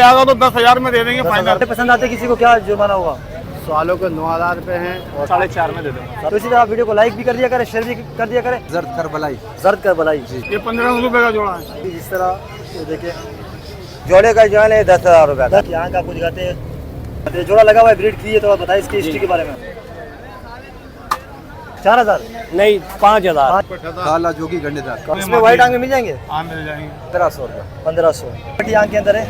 आएगा तो 10,000 में दे देंगे फाइनल। पसंद आते किसी को क्या जुर्माना होगा? सवालों के 9,000 रुपए हैं और 4.5 में दे देंगे। तो इसी तरह वीडियो को लाइक भी कर दिया करें, शेयर भी कर दिया करें। जर्द कर बलाई। जर्द कर बलाई ये 1500 रुपए का जोड़ा है। जिस तरह ये देखिए जोड़े का जो है 10,000 रुपये। यहाँ का आपको दिखाते हैं जोड़ा लगा हुआ है, ब्रीड की है, तो बताइए इसकी हिस्ट्री के बारे में। 4,000 नहीं 5,000। काला जोगी गंडेदार। इसमें व्हाइट आंख में मिल जाएंगे? हाँ मिल जाएंगे। 1500 रुपये। 1500 बटी आंख के अंदर है।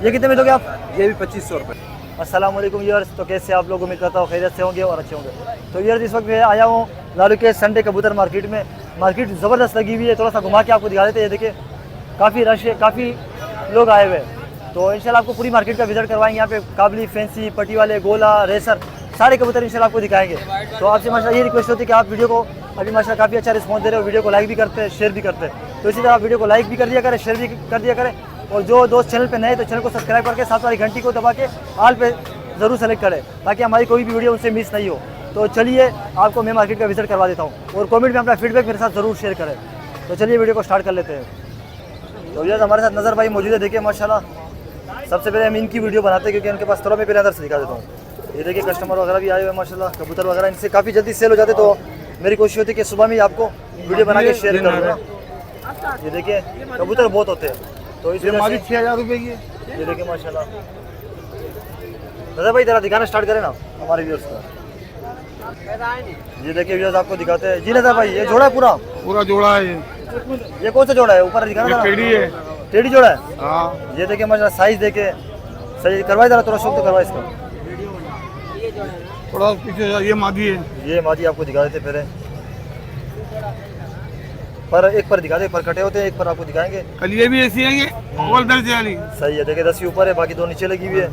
ये कितने में दोगे आप? ये भी 2500 रुपये। अस्सलाम वालेकुम व्यूअर्स, तो कैसे आप लोग? उम्मीद करता हूँ खैरियत से होंगे और अच्छे होंगे। तो व्यूअर्स इस वक्त मैं आया हूँ लालू के संडे कबूतर मार्केट में। मार्केट ज़बरदस्त लगी हुई है, थोड़ा सा घुमा के आपको दिखा देते हैं। ये देखिए काफ़ी रश है, काफ़ी लोग आए हुए हैं। तो इंशाल्लाह आपको पूरी मार्केट का विजिट करवाएंगे। यहाँ पे काबली, फैंसी, पट्टी वाले, गोला, रेसर सारे कबूतर इंशाल्लाह आपको दिखाएंगे। तो आपसे माशाल्लाह ये रिक्वेस्ट होती है कि आप वीडियो को अभी माशाल्लाह काफ़ी अच्छा रिस्पॉन्स दे रहे हो, वीडियो को लाइक भी करते हैं, शेयर भी करते हैं। तो इसी तरह आप वीडियो को लाइक भी कर दिया करें, शेयर भी कर दिया करें। और जो दोस्त चैनल पे नए तो चैनल को सब्सक्राइब करके साथ वाली घंटी को दबा के ऑल पे ज़रूर सेलेक्ट करें, ताकि हमारी कोई भी वीडियो उनसे मिस नहीं हो। तो चलिए आपको मैं मार्केट का विजिट करवा देता हूँ, और कमेंट में अपना फीडबैक मेरे साथ ज़रूर शेयर करें। तो चलिए वीडियो को स्टार्ट कर लेते हैं। तो ये हमारे साथ नज़र भाई मौजूद है। देखिए माशाल्लाह, सबसे पहले हम इनकी वीडियो बनाते हैं, क्योंकि उनके पास थोड़ा मैं पहले अंदर से दिखा देता हूँ। ये देखिए कस्टमर वगैरह भी आए हुए हैं माशाल्लाह। कबूतर वगैरह इनसे काफ़ी जल्दी सेल हो जाते, तो मेरी कोशिश होती है कि सुबह में ही आपको वीडियो बना के शेयर कर दूँगा। ये देखिए कबूतर बहुत होते हैं, तो इस वजह से 6,000 रुपए की। ये देखिए माशाल्लाह। दादा भाई जरा दिखाना स्टार्ट करें ना हमारे व्यूअर्स को। ये देखिए व्यूअर्स आपको दिखाते हैं। जी दादा भाई ये जोड़ा है पूरा जोड़ा है ये कौन सा जोड़ा है? ऊपर दिखाना ये टेढ़ी है। टेढ़ी जोड़ा है। हाँ ये देखिए माशाल्लाह साइज देखे सही करवाए जरा, थोड़ा शौक तो करवाए इसका। थोड़ा पीछे ये मादी है। ये मादी आपको दिखा देते फिर पर एक पर दिखा दे, पर कटे होते हैं, एक पर आपको दिखाएंगे। कल ये भी ऐसी है, अव्वल दर्जे वाली। सही है। देखिए 10 के ऊपर है, बाकी 2 नीचे लगी हुई है।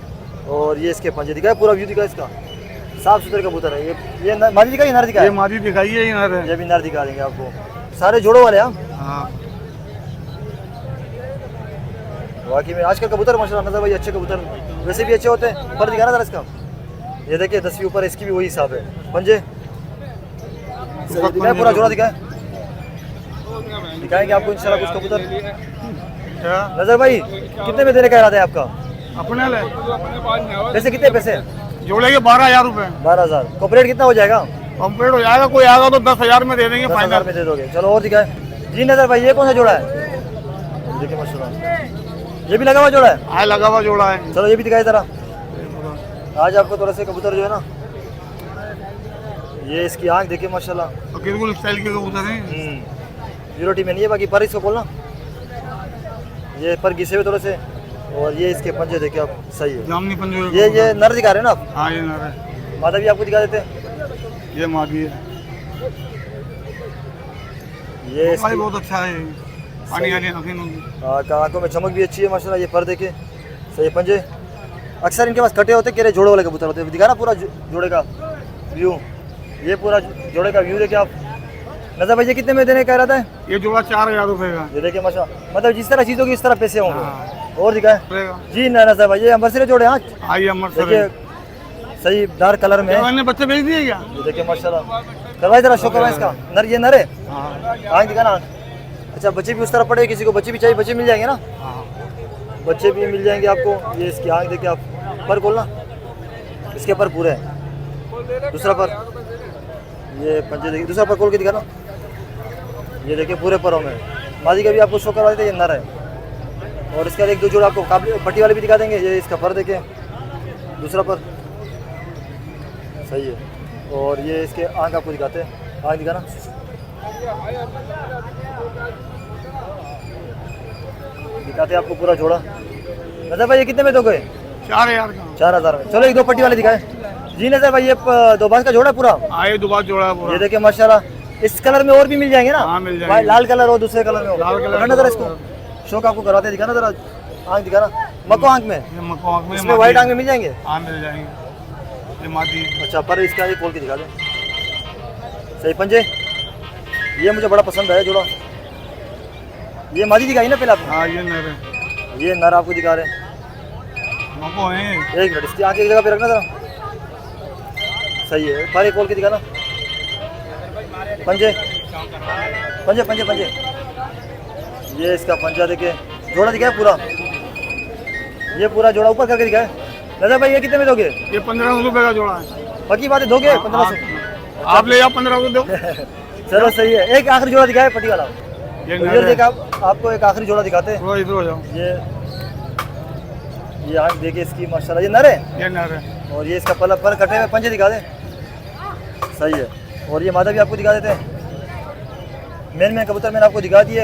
और ये इसके पंजे दिखाए, पूरा व्यू दिखा इसका। साफ सुथरे कबूतर है ये मादी दिखाई, नर दिखाई? ये मादी दिखाइए, ये नर है। ये भी नर दिखा देंगे आपको। सारे जोड़ों वाले हैं। हाँ बाकी में आजकल कबूतर माशाल्लाह नजर भाई अच्छे कबूतर वैसे भी अच्छे होते हैं। पर दिखाना जरा इसका। ये देखिए 10 के ऊपर, इसकी भी वही हिसाब है। पंजे दिखाए, पूरा जोड़ा दिखाए, दिखाएंगे आपको इंशाल्लाह कुछ कबूतर। क्या नजर भाई कितने में देने का इरादा है आपका? अपने ले पैसे कितने पैसे? जोड़े के 12,000 रुपए। 12,000। कॉपरेट कितना हो जाएगा? कंप्लीट हो जाएगा। कोई आएगा तो 10,000 में दे देंगे 10,000 फाइनल। में दे दोगे? चलो और दिखाए। जी नजर भाई ये कौन सा जोड़ा है? देखिए माशाल्लाह ये भी लगा हुआ जोड़ा है। हाँ लगा हुआ जोड़ा है। चलो ये भी दिखाए जरा। आज आपको थोड़ा से कबूतर जो है ना, ये इसकी आंख देखिए माशाल्लाह। और बिल्कुल स्टाइल के कबूतर हैं। यूरोटी में नहीं है, बाकी पर इसको खोलना। ये पर घिसे हुए थोड़े से, और ये इसके पंजे देखिए आप। सही है। जामनी पंजो। ये नर दिखा रहे हैं ना आप? हाँ ये नर है। मादा भी आपको दिखा देते हैं। ये मादी है। ये भाई बहुत अच्छा है। पानी वाली आँखें होंगी। आंखों में चमक भी अच्छी है माशाल्लाह। ये पर देखे सही पंजे। अक्सर इनके पास कटे होते, केरे जोड़े वाले कबूतर होते हैं। दिखाना पूरा जोड़े का व्यू। ये पूरा जोड़े का व्यू देखिए आप। नजर भाई ये कितने में देने का इरादा है? ये जोड़ा 4,000 रुपए का। ये देखिए माशा, मतलब जिस तरह चीज़ होगी इस तरह पैसे होंगे। हाँ। और दिखाए जी नजर भाई। ये अमरसरी जोड़े हाँ आई अमृतसर देखिए सही डार्क कलर में। मैंने बच्चे भेज दिए क्या? ये देखिए माशाल्लाह। करवाए जरा शो करवाए इसका। नर ये नर है। आँख दिखाना। अच्छा बच्चे भी उस तरह पड़े, किसी को बच्चे भी चाहिए, बच्चे मिल जाएंगे ना? बच्चे भी मिल जाएंगे आपको। ये इसकी आँख देखिए आप। पर खोलना, इसके पर पूरे हैं। दूसरा पर ये पंजे देखिए, दूसरा पर खोल के दिखाना। ये देखिए पूरे परों में। मादी का भी आपको शो करवा देते, ये नर है। और इसका एक दो जोड़ आपको पट्टी वाले भी दिखा देंगे। ये इसका पर देखिए, दूसरा पर सही है। और ये इसके आँख आपको दिखाते हैं। आँख दिखाना। दिखाते हैं आपको पूरा जोड़ा। नजर भाई ये कितने में दोगे? 4,000 का। 4,000 में। चलो एक दो पट्टी वाले दिखाए। जी नजर भाई ये 2 बांस का जोड़ा पूरा। आए दोबारा जोड़ा है पूरा। ये देखिए माशाल्लाह। इस कलर में और भी मिल जाएंगे ना? हाँ मिल जाएंगे। भाई लाल कलर और दूसरे कलर में लाल कलर नजर इसको शौक आपको कराते हैं। दिखाना जरा आँख दिखाना। मको आँख में, ये मको आँख में। इसमें व्हाइट आँख में मिल जाएंगे। हाँ मिल जाएंगे। ये मादी। अच्छा पर इसका ये खोल के दिखा दें। सही पंजे। ये मुझे बड़ा पसंद है जोड़ा। ये मादी दिखाई ना पहले आपने? हाँ ये नर है। ये नर आपको दिखा रहे हैं। मको है। एक मिनट इसकी आँख एक जगह पे रखना जरा। सही है। पर एक खोल के दिखाना। पंजे पंजे पंजे पंजे। ये इसका पंजा देखिए, जोड़ा दिखाया पूरा। ये पूरा जोड़ा ऊपर करके दिखाए दादा भाई, ये कितने में दोगे? ये 1500 रुपए का जोड़ा है। पक्की बात है, दोगे 1500? आप ले जाओ 1500 दो। चलो सही है। एक आखिरी जोड़ा दिखाए पट्टी वाला। ये तो नर ये है। देखा, आपको एक आखिरी जोड़ा दिखाते हैं। थोड़ा इधर हो जाओ। ये आँख देखिए इसकी माशाल्लाह, ये नर है ये नर है। और ये इसका पल पर कटे हुए पंजे दिखा दें। सही है। और ये मादा भी आपको दिखा देते हैं। मेन कबूतर मैंने आपको दिखा दिए।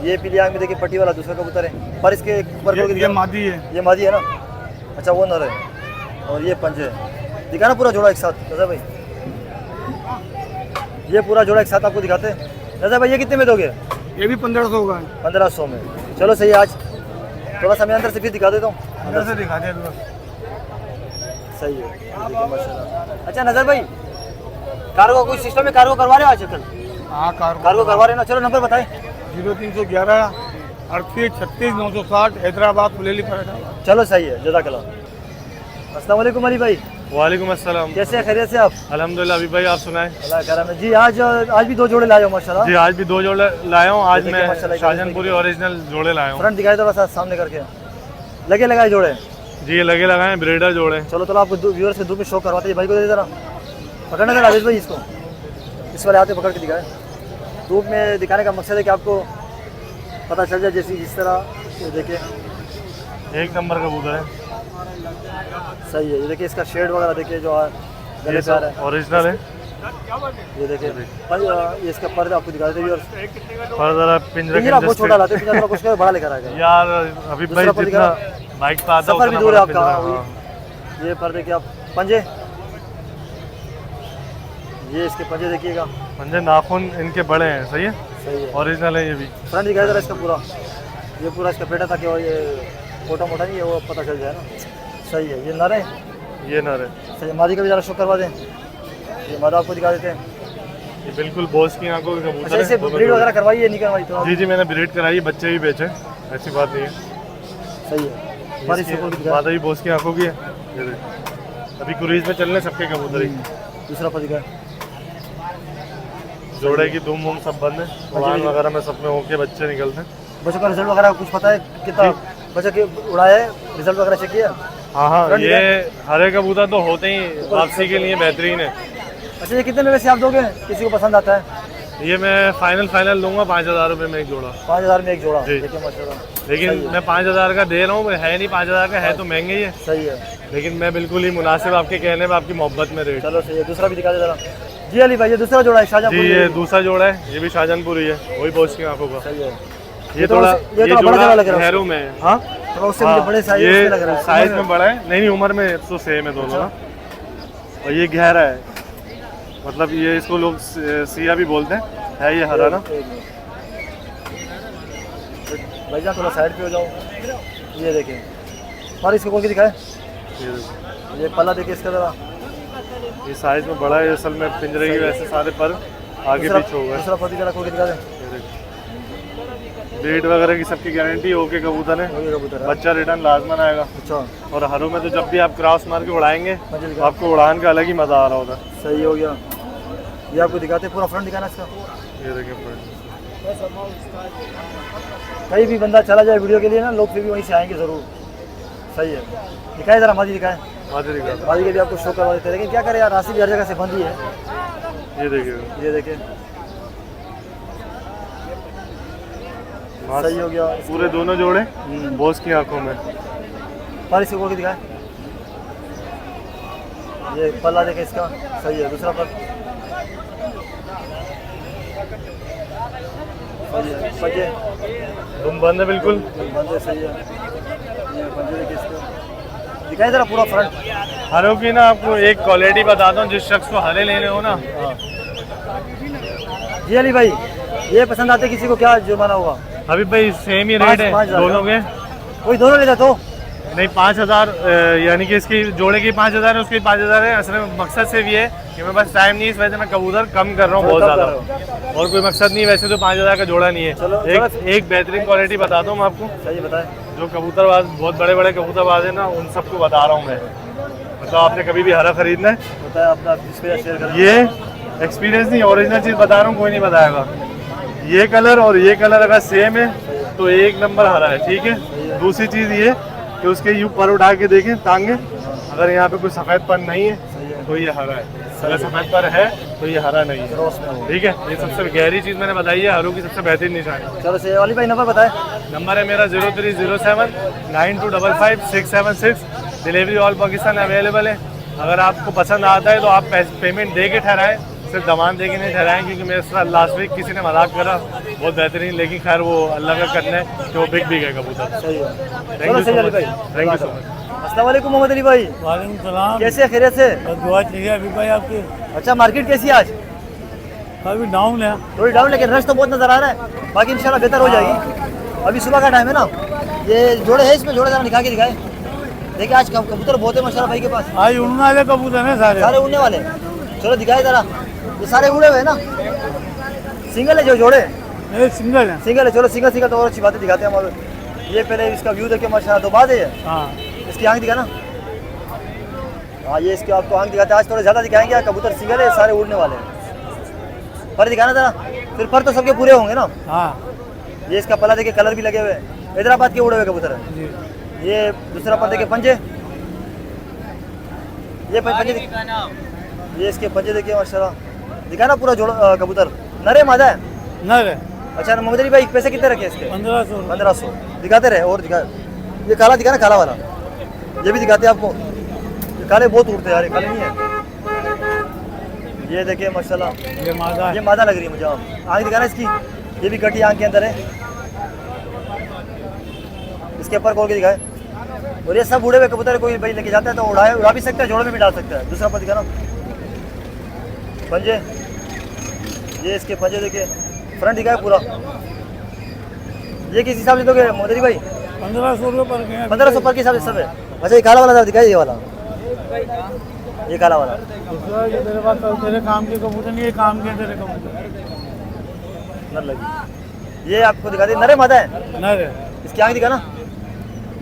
ये पीली आँख में देखिए पट्टी वाला दूसरा कबूतर है, पर इसके ऊपर ये मादी है। ये मादी है ना? अच्छा वो नर है। और ये पंजे है। दिखाना पूरा जोड़ा एक साथ रजा भाई। ये पूरा जोड़ा एक साथ आपको दिखाते हैं। रजा भाई ये कितने में दोगे? ये भी 1500 का है। 1500 में। चलो सही है। आज थोड़ा सा मैं अंदर से फिर दिखा देता हूँ। अंदर से दिखा दे दो। सही है। देखिए माशाल्लाह। अच्छा नजर भाई, कार्गो कोई सिस्टम में कार्गो करवा रहे हो आजकल? हाँ कार्गो करवा रहे हो ना? चलो नंबर बताएं। 0311 38 36 960 हैदराबाद बुलेली पराठा। चलो सही है, जज़ाकल्लाह। अस्सलाम वालेकुम अली भाई, वालेकुम अस्सलाम। कैसे हैं? खैरियत से आप? अल्हम्दुलिल्लाह। अभी भाई आप सुनाएं। अल्लाह करम है जी। आज भी 2 जोड़े लाए हो माशाल्लाह। जी आज भी 2 जोड़े लाया हूँ। आज देखिए मैं माशाल्लाह, शाहजहानपुरी ओरिजिनल जोड़े लाया हूँ। फ्रंट दिखाए थोड़ा सा सामने करके। लगे लगाए जोड़े? जी ये लगे लगाए हैं, ब्रीडर जोड़े। चलो तो आपको व्यूअर्स के धूप में शो करवाते हैं। भाई को दे जरा, पकड़ना जरा आवेश भाई इसको। इस वाले हाथ में पकड़ के दिखाए। धूप में दिखाने का मकसद है कि आपको पता चल जाए, जैसी जिस तरह। ये देखिए एक नंबर कबूतर है। सही है। ये देखिए इसका शेड वगैरह देखिए जो गले ये पे आ रहा सब ओरिजिनल है। है। ये देखिए ये इसका पर्दा आपको दिखा देते हैं। और जरा पिंजरा पिंजरा बहुत छोटा लाते हैं, पिंजरा थोड़ा कुछ कर बड़ा लेकर आ गए यार। अभी भाई दूसरा पर जितना बाइक पे आता सफर भी दूर है आपका। हाँ। ये पर्दे के आप पंजे, ये इसके पंजे देखिएगा। पंजे नाखून इनके बड़े हैं। सही है, सही है। ओरिजिनल है ये भी। फ्रंट दिखाया जरा इसका पूरा। ये पूरा इसका पेटा था कि ये मोटा मोटा नहीं है, वो पता चल जाए ना। सही है। ये नर है। ये नर है। सही है। मादी का भी जरा शो करवा दें। ये मादा आपको दिखा देते हैं। ये बिल्कुल बॉस की आंखों के अच्छा कबूतर इसे है। ब्रीड वगैरह करवाई है नहीं करवाई? तो जी जी मैंने ब्रीड कराई, बच्चे भी बेचे, ऐसी बात नहीं है। सही है। हमारी शक्ल भी दिखा। मादा भी बॉस की आंखों की है। ये देख। अभी क्रूज में चलने सबके कबूतर ही। दूसरा पर दिखा। जोड़े की धूम वूम सब बंद है। उड़ान वगैरह में सब में होके बच्चे निकलते हैं। बच्चों का रिजल्ट वगैरह कुछ पता है कितना बच्चा के उड़ाया है? रिजल्ट वगैरह चेक किया? हाँ हाँ, फ्रंट ये हरे कबूतर तो होते ही वापसी के लिए बेहतरीन है। अच्छा ये कितने में वैसे आप दोगे किसी को पसंद आता है? ये मैं फाइनल लूंगा 5000 रुपये में एक जोड़ा। 5000 में एक जोड़ा? जी। देखिए माशाल्लाह। लेकिन मैं 5000 का दे रहा हूँ, है नहीं 5000 का, है तो महंगे ही है। सही है। लेकिन मैं बिल्कुल ही मुनासिब आपके कहने में, आपकी मोहब्बत में रेट। चलो सही है। दूसरा भी दिखा दे जरा। जी अली भाई ये दूसरा जोड़ा है जी शाहजहांपुर। ये दूसरा जोड़ा है, ये भी शाहजहानपुरी है, वही बॉस की आंखों का। सही है। ये तो थोड़ा ये ये बड़ा जोड़ा लग रहा है शहरों में है। हाँ थोड़ा उससे मुझे बड़े साइज में लग रहा ये है। साइज में बड़ा है। नहीं उम्र में तो सेम है दोनों ना। और ये गहरा है, मतलब ये इसको लोग सिया भी बोलते है ये हरा ना। भैया थोड़ा साइड पे हो जाओ। ये देखें और इसको कौन की दिखाए? ये देखो। ये पल्ला देखिए इसका जरा। ये साइज में बड़ा है, असल में पिंजरे की वैसे सारे पर आगे पीछे हो गए। दूसरा पति जरा खोल के दिखा दें। ब्रीड वगैरह की सबकी गारंटी ओके कबूतर है। ये कबूतर है। बच्चा रिटर्न लाजमन आएगा। अच्छा और हरों में तो जब भी आप क्रॉस मार के उड़ाएंगे मंजिल तो का आपको उड़ान का अलग ही मजा आ रहा होता है। सही हो गया। ये आपको दिखाते हैं, पूरा फ्रंट दिखाना इसका। ये देखिए फ्रेंड। कहीं भी बंदा चला जाए वीडियो के लिए ना, लोग फिर भी वहीं से आएंगे ज़रूर। सही है। दिखाए ज़रा मादी दिखाए। माधुरी का मादी के भी आपको शो करवा देते हैं, लेकिन क्या करें यार, राशि भी हर जगह से बंद ही है। ये देखिए ये देखें सही हो गया। पूरे दोनों जोड़े बॉस की आंखों में। पर इसको खोल के दिखाए। ये पल्ला देखें इसका। सही है। दूसरा पर सही है। पंजे तुम बंद है बिल्कुल। पंजे सही है। ये पंजे देखिए इसका। दिखाए ज़रा पूरा फ्रंट। हरों की ना आपको एक क्वालिटी बताता हूँ, जिस शख्स को हरे लेने हो ना। जी अली भाई ये पसंद आते किसी को क्या जुर्माना होगा? अभी भाई सेम ही रेट पाँच है हज़ार दोनों के। कोई दोनों लेता तो नहीं 5000 यानी कि इसकी जोड़े की 5000 है, उसकी 5000 है। असल में मकसद सिर्फ ये है कि मैं बस टाइम नहीं, इस वजह से मैं कबूतर कम कर रहा हूँ बहुत कम कर ज़्यादा, और कोई मकसद नहीं। वैसे तो 5000 का जोड़ा नहीं चलो, है। एक बेहतरीन क्वालिटी बताता हूँ मैं आपको। सही बताएं। जो कबूतरबाज बहुत बड़े बड़े कबूतरबाज हैं ना, उन सबको बता रहा हूँ मैं। मतलब आपने कभी भी हरा खरीदना है, बताएं अपना डिस्प्ले शेयर करें। ये एक्सपीरियंस नहीं, ओरिजिनल चीज़ बता रहा हूँ, कोई नहीं बताएगा। ये कलर और ये कलर अगर सेम है तो एक नंबर हरा है। ठीक है, दूसरी चीज़ ये कि उसके यूं पर उठा के देखें टांगे, अगर यहाँ पे कोई सफ़ेदपन नहीं है तो ये हरा है, अगर सफ़ेद पर है तो ये हरा नहीं है। ठीक है, ये सबसे गहरी चीज़ मैंने बताई है, हरू की सबसे बेहतरीन निशानी। चलो सही वाली भाई नंबर बताएं। नंबर है मेरा 0307 9255 676। डिलीवरी ऑल पाकिस्तान अवेलेबल है। अगर आपको पसंद आता है तो आप पेमेंट दे के ठहराएँ, सिर्फ दमान दे के नहीं ठहराएँ, क्योंकि मेरे साथ लास्ट वीक किसी ने मजाक करा बहुत बेहतरीन, लेकिन खैर वो अल्लाह का करना है कि वो बिक भी गए कबूतर। सही है। Thank you so much, thank you so much. अस्सलाम वालेकुम मोहम्मद अली भाई, वालेकुम सलाम। कैसे खैरियत से? बस दुआ चाहिए अभी भाई आपकी। अच्छा, मार्केट कैसी है आज? अभी डाउन है। थोड़ी डाउन, लेकिन रश तो बहुत नजर आ रहा है, बाकी इंशाल्लाह बेहतर हो जाएगी। अभी सुबह का टाइम है ना, ये जोड़े है, इसमें जोड़े जरा निकाल के दिखाए। देखिए आज कबूतर बहुत है माशाल्लाह भाई के पास, आज उड़ने वाले कबूतर हैं सारे। सारे उड़ने वाले। चलो दिखाए जरा, ये सारे उड़े हुए हैं ना, सिंगल है जो जोड़े? ये सिंगल है। सिंगल है। चलो सिंगल सिंगल तो और अच्छी बातें दिखाते हैं हम। ये पहले इसका व्यू देखे माशाल्लाह, तो बाद है हाँ, इसकी आँख दिखा ना। हाँ, ये इसकी आपको आँख दिखाते हैं। आज थोड़े ज़्यादा दिखाएंगे, कबूतर सिंगल है, सारे उड़ने वाले हैं। पर दिखाना जरा, फिर पर तो सबके पूरे होंगे ना। हाँ ये इसका पला देखे, कलर भी लगे हुए हैं, हैदराबाद के उड़े हुए कबूतर है। जी। ये दूसरा पर देखे पंजे, ये पंजे ये इसके पंजे देखिए माशाल्लाह, दिखाना पूरा जोड़ कबूतर। नरे मादा है? नर है। अच्छा मोहम्मद अली भाई, पैसे कितने रखे इसके? 1500। 1500। दिखाते रहे और दिखा। ये काला दिखा ना, काला वाला, ये भी दिखाते हैं आपको। ये काले बहुत उड़ते हैं यार, ये काले नहीं है। ये देखिए माशाल्लाह, ये मादा ये मादा लग रही है मुझे। आँख दिखाना इसकी, ये भी कटी आँख के अंदर है। इसके ऊपर खोल के दिखाए। और ये सब उड़े हुए कबूतर, कोई भाई लेके जाता है तो उड़ा भी सकता है, जोड़े में भी डाल सकता है। दूसरा पर दिखाना, पंजे, ये इसके पंजे देखिए, फ्रंट दिखाए पूरा। ये किस हिसाब से दोगे मोदी भाई? 1500 रुपये पर गए। 1500 पर के हिसाब से सब है। अच्छा, ये काला वाला दिखाई, ये वाला, ये काला वाला। तेरे पास तो तेरे काम के कबूतर नहीं है, काम के तेरे कबूतर नर लगी। ये आपको दिखा दे, नरे मादा है। नर है। इसकी आँख दिखाना,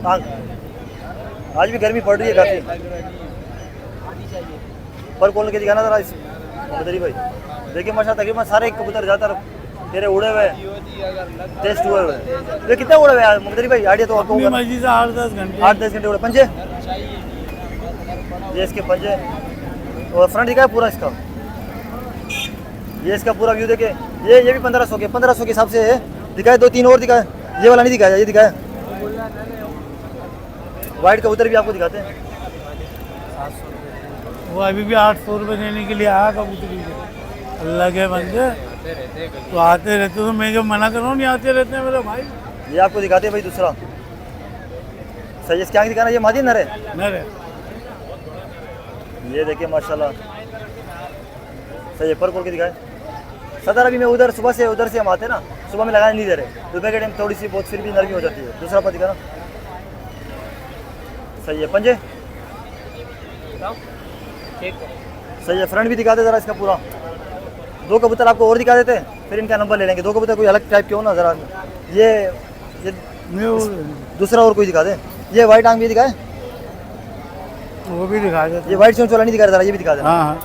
आँख। आज भी गर्मी पड़ रही है काफ़ी। पर खोल के दिखाना जरा इस मोदी भाई। देखिए माशाल्लाह, तकरीबन सारे कबूतर ज़्यादातर तेरे उड़े हुए, टेस्ट हुए हुए। ये कितने उड़े हुए हैं मोदी भाई? आइडिया तो आपको अपनी होगा। मर्जी से 8-10 घंटे। 8-10 घंटे उड़े। पंजे, ये इसके पंजे और फ्रंट दिखाए पूरा इसका। ये इसका पूरा व्यू देखे। ये भी 1500 के, 1500 के हिसाब से है। दिखाए 2-3 और दिखाए, ये वाला नहीं दिखाया, ये दिखाया। वाइट कबूतर भी आपको दिखाते हैं। वो अभी भी 800 रुपये देने के लिए आया कबूतरी के। अल्लाह के बंदे तो आते रहते, तो मैं जो मना कर रहा हूँ नहीं आते रहते हैं मेरे भाई। ये आपको दिखाते हैं भाई दूसरा। सही, इसकी आँख दिखाना। ये मादी नर है? नर है। ये देखिए माशाल्लाह, सही है। पर खोल के दिखाए। सदर अभी मैं उधर सुबह से उधर से हम आते ना, सुबह में लगाने नहीं दे रहे, दोपहर के टाइम थोड़ी सी बहुत फिर भी नरमी हो जाती है। दूसरा पर दिखाना। सही है। पंजे, सही है। फ्रंट भी दिखा दे जरा इसका पूरा। 2 कबूतर आपको और दिखा देते हैं, फिर इनका नंबर ले लेंगे। 2 कबूतर कोई अलग टाइप के हो ना जरा। ये दूसरा और कोई दिखा दे। ये वाइट आंख भी दिखाए, वो भी दिखा देते। ये वाइट चोंच वाला नहीं दिखा रहा, ये भी दिखा दे। हाँ हाँ,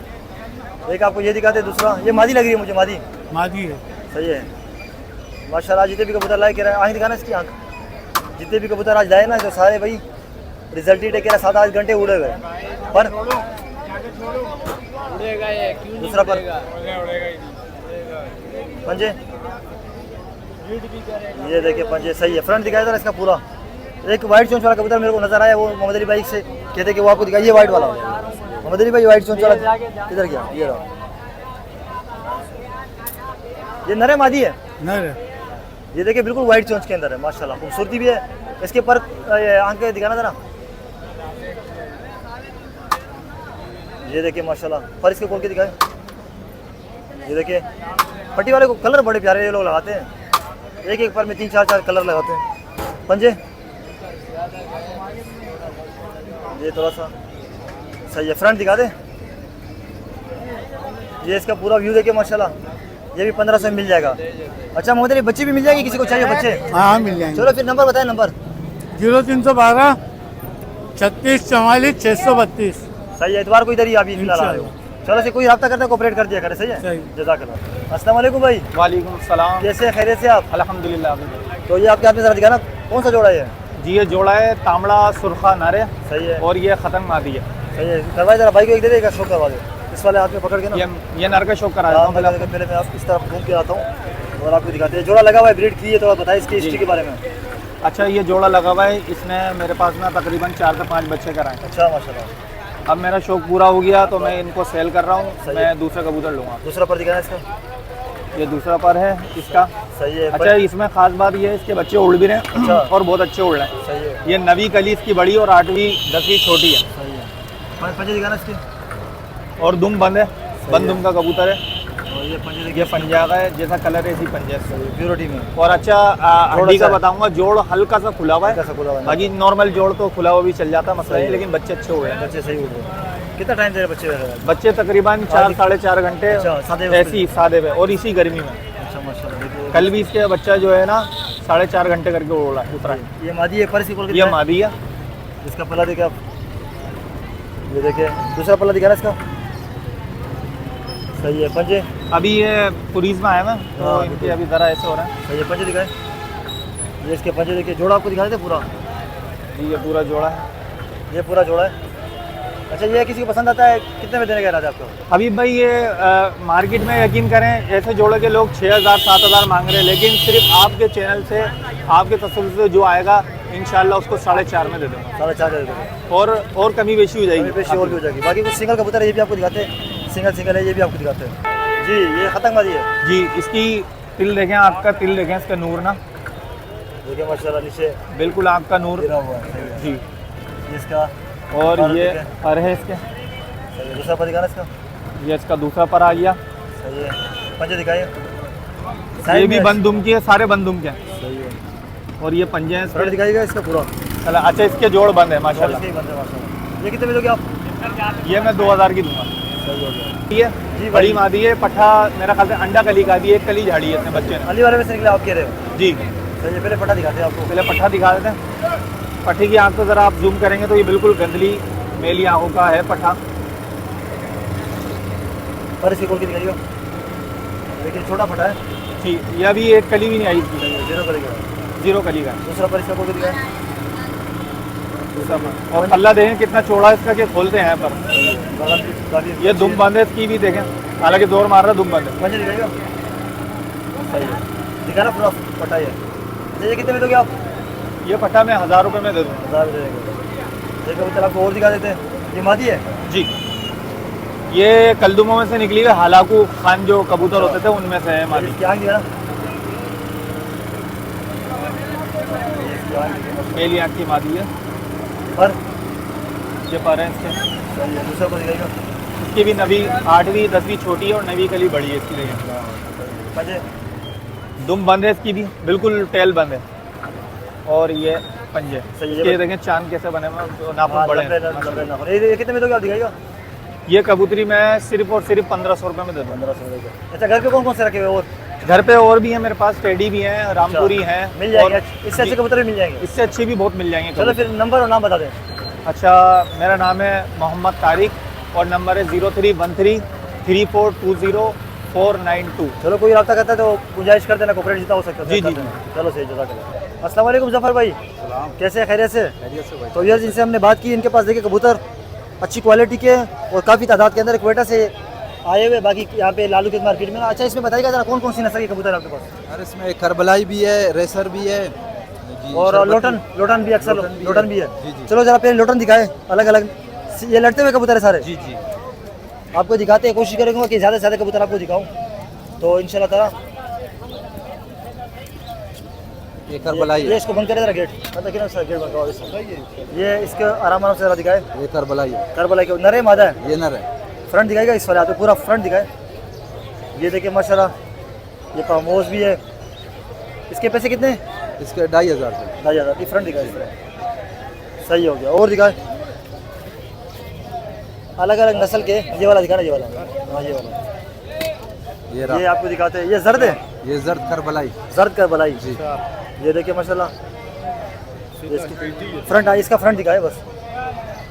एक आपको ये दिखाते, दूसरा ये मादी लग रही है मुझे, मादी। मादी है। सही है माशाल्लाह। जितने भी कबूतर लाए, कह रहे हैं आँख दिखाना इसकी, आँख। जितने भी कबूतर आज लाए ना, जो सारे भाई रिजल्ट ही कह रहा 7-8 घंटे उड़े हुए। पर दूसरा पर पंजे, ये देखिए पंजे। सही है। फ्रंट दिखाया था इसका पूरा। एक वाइट चोंच वाला कबूतर मेरे को नजर आया, वो मोहम्मद अली भाई से कहते कि वो आपको दिखाइए वाइट वाला। मोहम्मद अली भाई वाइट चोंच वाला किधर गया? ये रहा। ये नरे मादी है? नर है। ये देखिए बिल्कुल वाइट चोंच के अंदर है माशाल्लाह, खूबसूरती भी है। इसके पर आंखें दिखाना जरा। ये देखिए माशाल्लाह, पर इसके खोल के दिखाए। ये देखिए पट्टी वाले को कलर बड़े प्यारे ये लोग लगाते हैं, एक एक पर में 3-4 कलर लगाते हैं। पंजे, ये थोड़ा सा सही है। फ्रंट दिखा दे। ये इसका पूरा व्यू देखिए माशाल्लाह, ये भी 1500 में मिल जाएगा। अच्छा मोहम्मद अली, बच्चे भी मिल जाएगी किसी को चाहिए बच्चे? हाँ मिल जाएंगे। चलो फिर नंबर बताएं। नंबर 0312 36 44 632। सही है। इतवार को इधर ही अभी फिलहाल आ रहे हो। चलो से कोई रब्ता करता है, कोऑपरेट कर दिया करे। सही है, सही। जज़ाकल्लाह। अस्सलाम वालेकुम भाई, वालेकुम सलाम। कैसे खैरियत से आप? अल्हम्दुलिल्लाह। तो ये आपके हाथ में जरा दिखाना, कौन सा जोड़ा है? जी ये जोड़ा है तांबड़ा सुरखा नर है सही है, और ये खतंग मादी है। सही है। करवाए जरा भाई को एक दे देगा, शो करवा दे इस वाले हाथ में पकड़ के ना। ये नर का शौक करा देता हूँ पहले पहले मैं आप इस तरफ घूम के आता हूँ और आपको दिखाते हैं। जोड़ा लगा हुआ है, ब्रीड की है, थोड़ा बताइए इसकी हिस्ट्री के बारे में। अच्छा ये जोड़ा लगा हुआ है, इसने मेरे पास ना तकरीबन 4 से 5 बच्चे कराए। अच्छा माशाल्लाह। अब मेरा शौक पूरा हो गया तो मैं इनको सेल कर रहा हूँ, सही मैं दूसरा कबूतर लूँगा। दूसरा पर दिखाना इसका, ये दूसरा पर है इसका। सही है। अच्छा इसमें खास बात ये है इसके बच्चे उड़ भी रहे हैं अच्छा। और बहुत अच्छे उड़ रहे हैं। सही है, ये 9वीं कली इसकी बड़ी और 8वीं 10वीं छोटी है सही है। पंजे दिखाना इसके, और दुम बंद है, बंद दुम का कबूतर है। और ये पंजे ये देखिए, पंजा का है, जैसा कलर है इसी पंजे से। प्योरिटी में और अच्छा हड्डी का अच्छा है। बताऊंगा, जोड़ हल्का सा खुला हुआ हल्का है, सा खुला हुआ है। बाकी नॉर्मल जोड़ तो खुला हुआ भी चल जाता, मसला सही नहीं, है। लेकिन बच्चे अच्छे उड़ रहे हैं। बच्चे सही उड़ रहे हैं। कितना टाइम दे रहे बच्चे वैसे? बच्चे तकरीबन 4 साढ़े 4 घंटे अच्छा, सादे में? ऐसी सादे में, और इसी गर्मी में। अच्छा माशाल्लाह। देखिए कल भी इसके बच्चा जो है ना 4.5 घंटे करके उड़ा है, उतरा है। ये मादी है, पर इसकी खोल के ये दिखाएं। मादी है। इसका पल्ला देखिए आप, ये देखिए दूसरा पल्ला दिखाना इसका, सही है। पंजे, अभी ये पुरीज में आया मैं तो हाँ, इनके अभी ज़रा ऐसे हो रहा है। सही है। पंजे दिखाए, ये इसके पंजे देखिए। जोड़ा आपको दिखा देते पूरा, जी ये पूरा जोड़ा है। ये पूरा जोड़ा है। अच्छा ये किसी को पसंद आता है, कितने में देने का इरादा है आपको? अभी भाई ये मार्केट में यकीन करें ऐसे जोड़े के लोग 6,000 7,000 मांग रहे हैं, लेकिन सिर्फ आपके चैनल से आपके तसल्लुल से जो आएगा इंशाल्लाह उसको 4.5 में दे दूँगा। 4.5 दे देंगे, और कमी बेशी हो जाएगी। पेशी और भी हो जाएगी। बाकी कुछ सिंगल कबूतर है, ये भी आपको दिखाते हैं। सिंगल है, ये भी आपको दिखाते हैं। जी ये खतंग मादी है। जी इसकी तिल देखें, आपका तिल देखें, इसका नूर ना देखिए माशाल्लाह, नीचे बिल्कुल आपका नूर गिरा हुआ है। सही है। जी। ये इसका और पर ये देखें। पर है इसके, सही है। दूसरा पर दिखाना इसका, ये इसका दूसरा पर आ गया। सही है। पंजे दिखाइए, ये साइड भी में। बंदुम की है, सारे बंदुम के हैं। सही है। और ये पंजे हैं फ्रंट इसके। दिखाइएगा इसका पूरा, चला अच्छा इसके जोड़ बंद है और माशाल्लाह। इसके ही बंद है माशाल्लाह। ये कितने में दोगे आप? ये मैं 2000 की दूंगा। सही हो गया। ठीक है, जी बड़ी भाई। मादी है, पट्ठा मेरा ख्याल से अंडा कली का भी, एक कली झाड़ी है अपने बच्चे ने। अली वाले में से निकले आप कह रहे हो? जी सही है। पहले पट्टा दिखाते हैं आपको। पहले पट्ठा दिखा देते हैं। पट्टी की आंख को ज़रा आप जूम करेंगे तो ये बिल्कुल गंदली मेली आंखों का है पट्ठा। पर इसकी खोल के दिखाइएगा, लेकिन छोटा फटा है। जी ये अभी एक कली भी नहीं आई इसकी, सही है, जीरो करेगा। 0 कली का। दूसरा पर इसका खोल के दिखाएं। दूसरा पर। और पल्ला देखें कितना चौड़ा है इसका, कि खोलते हैं पर। बादाम की काफी ये दुम बंद है इसकी भी देखें, हालांकि जोर मार रहा है, दुम बंद है। पंजे दिखाइएगा। सही है, दिखाना पूरा पटा ही है। अच्छा, ये कितने में दोगे आप? ये पट्टा मैं 1000 रुपये में दे दूँगा। 1000 में दे देंगे। देखो उधर आपको और दिखा देते हैं। ये मादी है। जी ये कलदुमों में से निकली हुई हालाकू खान जो कबूतर होते थे उनमें से है मादी। इसकी आँख दिखाना। ये इसकी आँख दिखाना। मेली आँख की मादी है। पर ये पर है इसके। सही है। दूसरा पर दिखाइएगा। इसकी भी 9वीं 8वीं 10वीं छोटी है और 9वीं कली बड़ी है इसकी। देखें पंजे, दुम बंद है इसकी भी, बिल्कुल टेल बंद है। और ये पंजे सही है। इसके देखें चांद कैसे बने हुए हैं, तो नाखून बड़े हैं। लंबे नाखून। ये कितने में दोगे आप? दिखाइएगा। ये कबूतरी मैं सिर्फ और सिर्फ 1500 रुपये में दे दूँगा। 1500 रुपये। अच्छा, घर पे कौन कौन से रखे हुए और घर पे और भी हैं मेरे पास, टेडी भी हैं, रामपुरी हैं, मिल जाएंगे? और इससे अच्छे कबूतर भी मिल जाएंगे। इससे अच्छी भी बहुत मिल जाएंगे चलो कबूतर। फिर नंबर और नाम बता दें। अच्छा मेरा नाम है मोहम्मद तारिक और नंबर है 0313 3420 चलो कोई रब्ता करता है तो गुंजाइश कर देना, कोऑपरेट जितना हो सकता है जी, कर जी, देना। चलो सही, जज़ाकल्लाह। अस्सलाम वालेकुम जफ़र भाई, कैसे हैं? खैरियत से? तो यार जिनसे हमने बात की, इनके पास देखिए कबूतर अच्छी क्वालिटी के और काफ़ी तादाद के अंदर क्वेटा से आए हुए, बाकी यहाँ पे लालू के मार्केट में। अच्छा इसमें बताइएगा जरा कौन कौन सी नस्ल के कबूतर है आपके पास? और इसमें करबलाई भी है, रेसर भी है जी, और शरबती- लोटन भी, अक्सर लोटन भी है। जी, जी। चलो जरा पहले लोटन दिखाए, अलग अलग ये लड़ते हुए कबूतर है सारे। जी जी। आपको दिखाते हैं, कोशिश करेंगे कि ज़्यादा से ज़्यादा कबूतर आपको दिखाऊं तो इंशाल्लाह ताला। ये करबलाई ये है, इसको बंद करे जरा, गेट मतलब कि सर गेट बंद करो इसको। ये इसके आराम आराम से जरा दिखाए। ये करबलाई है, करबला के नरे मादा है। ये नर है। फ्रंट दिखाएगा इस वाले हाथ पे, पूरा फ्रंट दिखाए। ये देखिए माशाल्लाह, ये पामोस भी है। इसके पैसे कितने? इसके 2500 से। 2000। फ्रंट दिखाए इस तरह। सही हो गया। और दिखाए अलग अलग नस्ल के। ये वाला दिखाना, ये वाला। हाँ ये वाला, ये ये रहा, आपको दिखाते हैं। ये जर्द है, ये जर्द करबलाई जर्द करबलाई जी। ये देखिए माशाल्लाह, ये इसकी फ्रंट इसका फ्रंट दिखाए बस।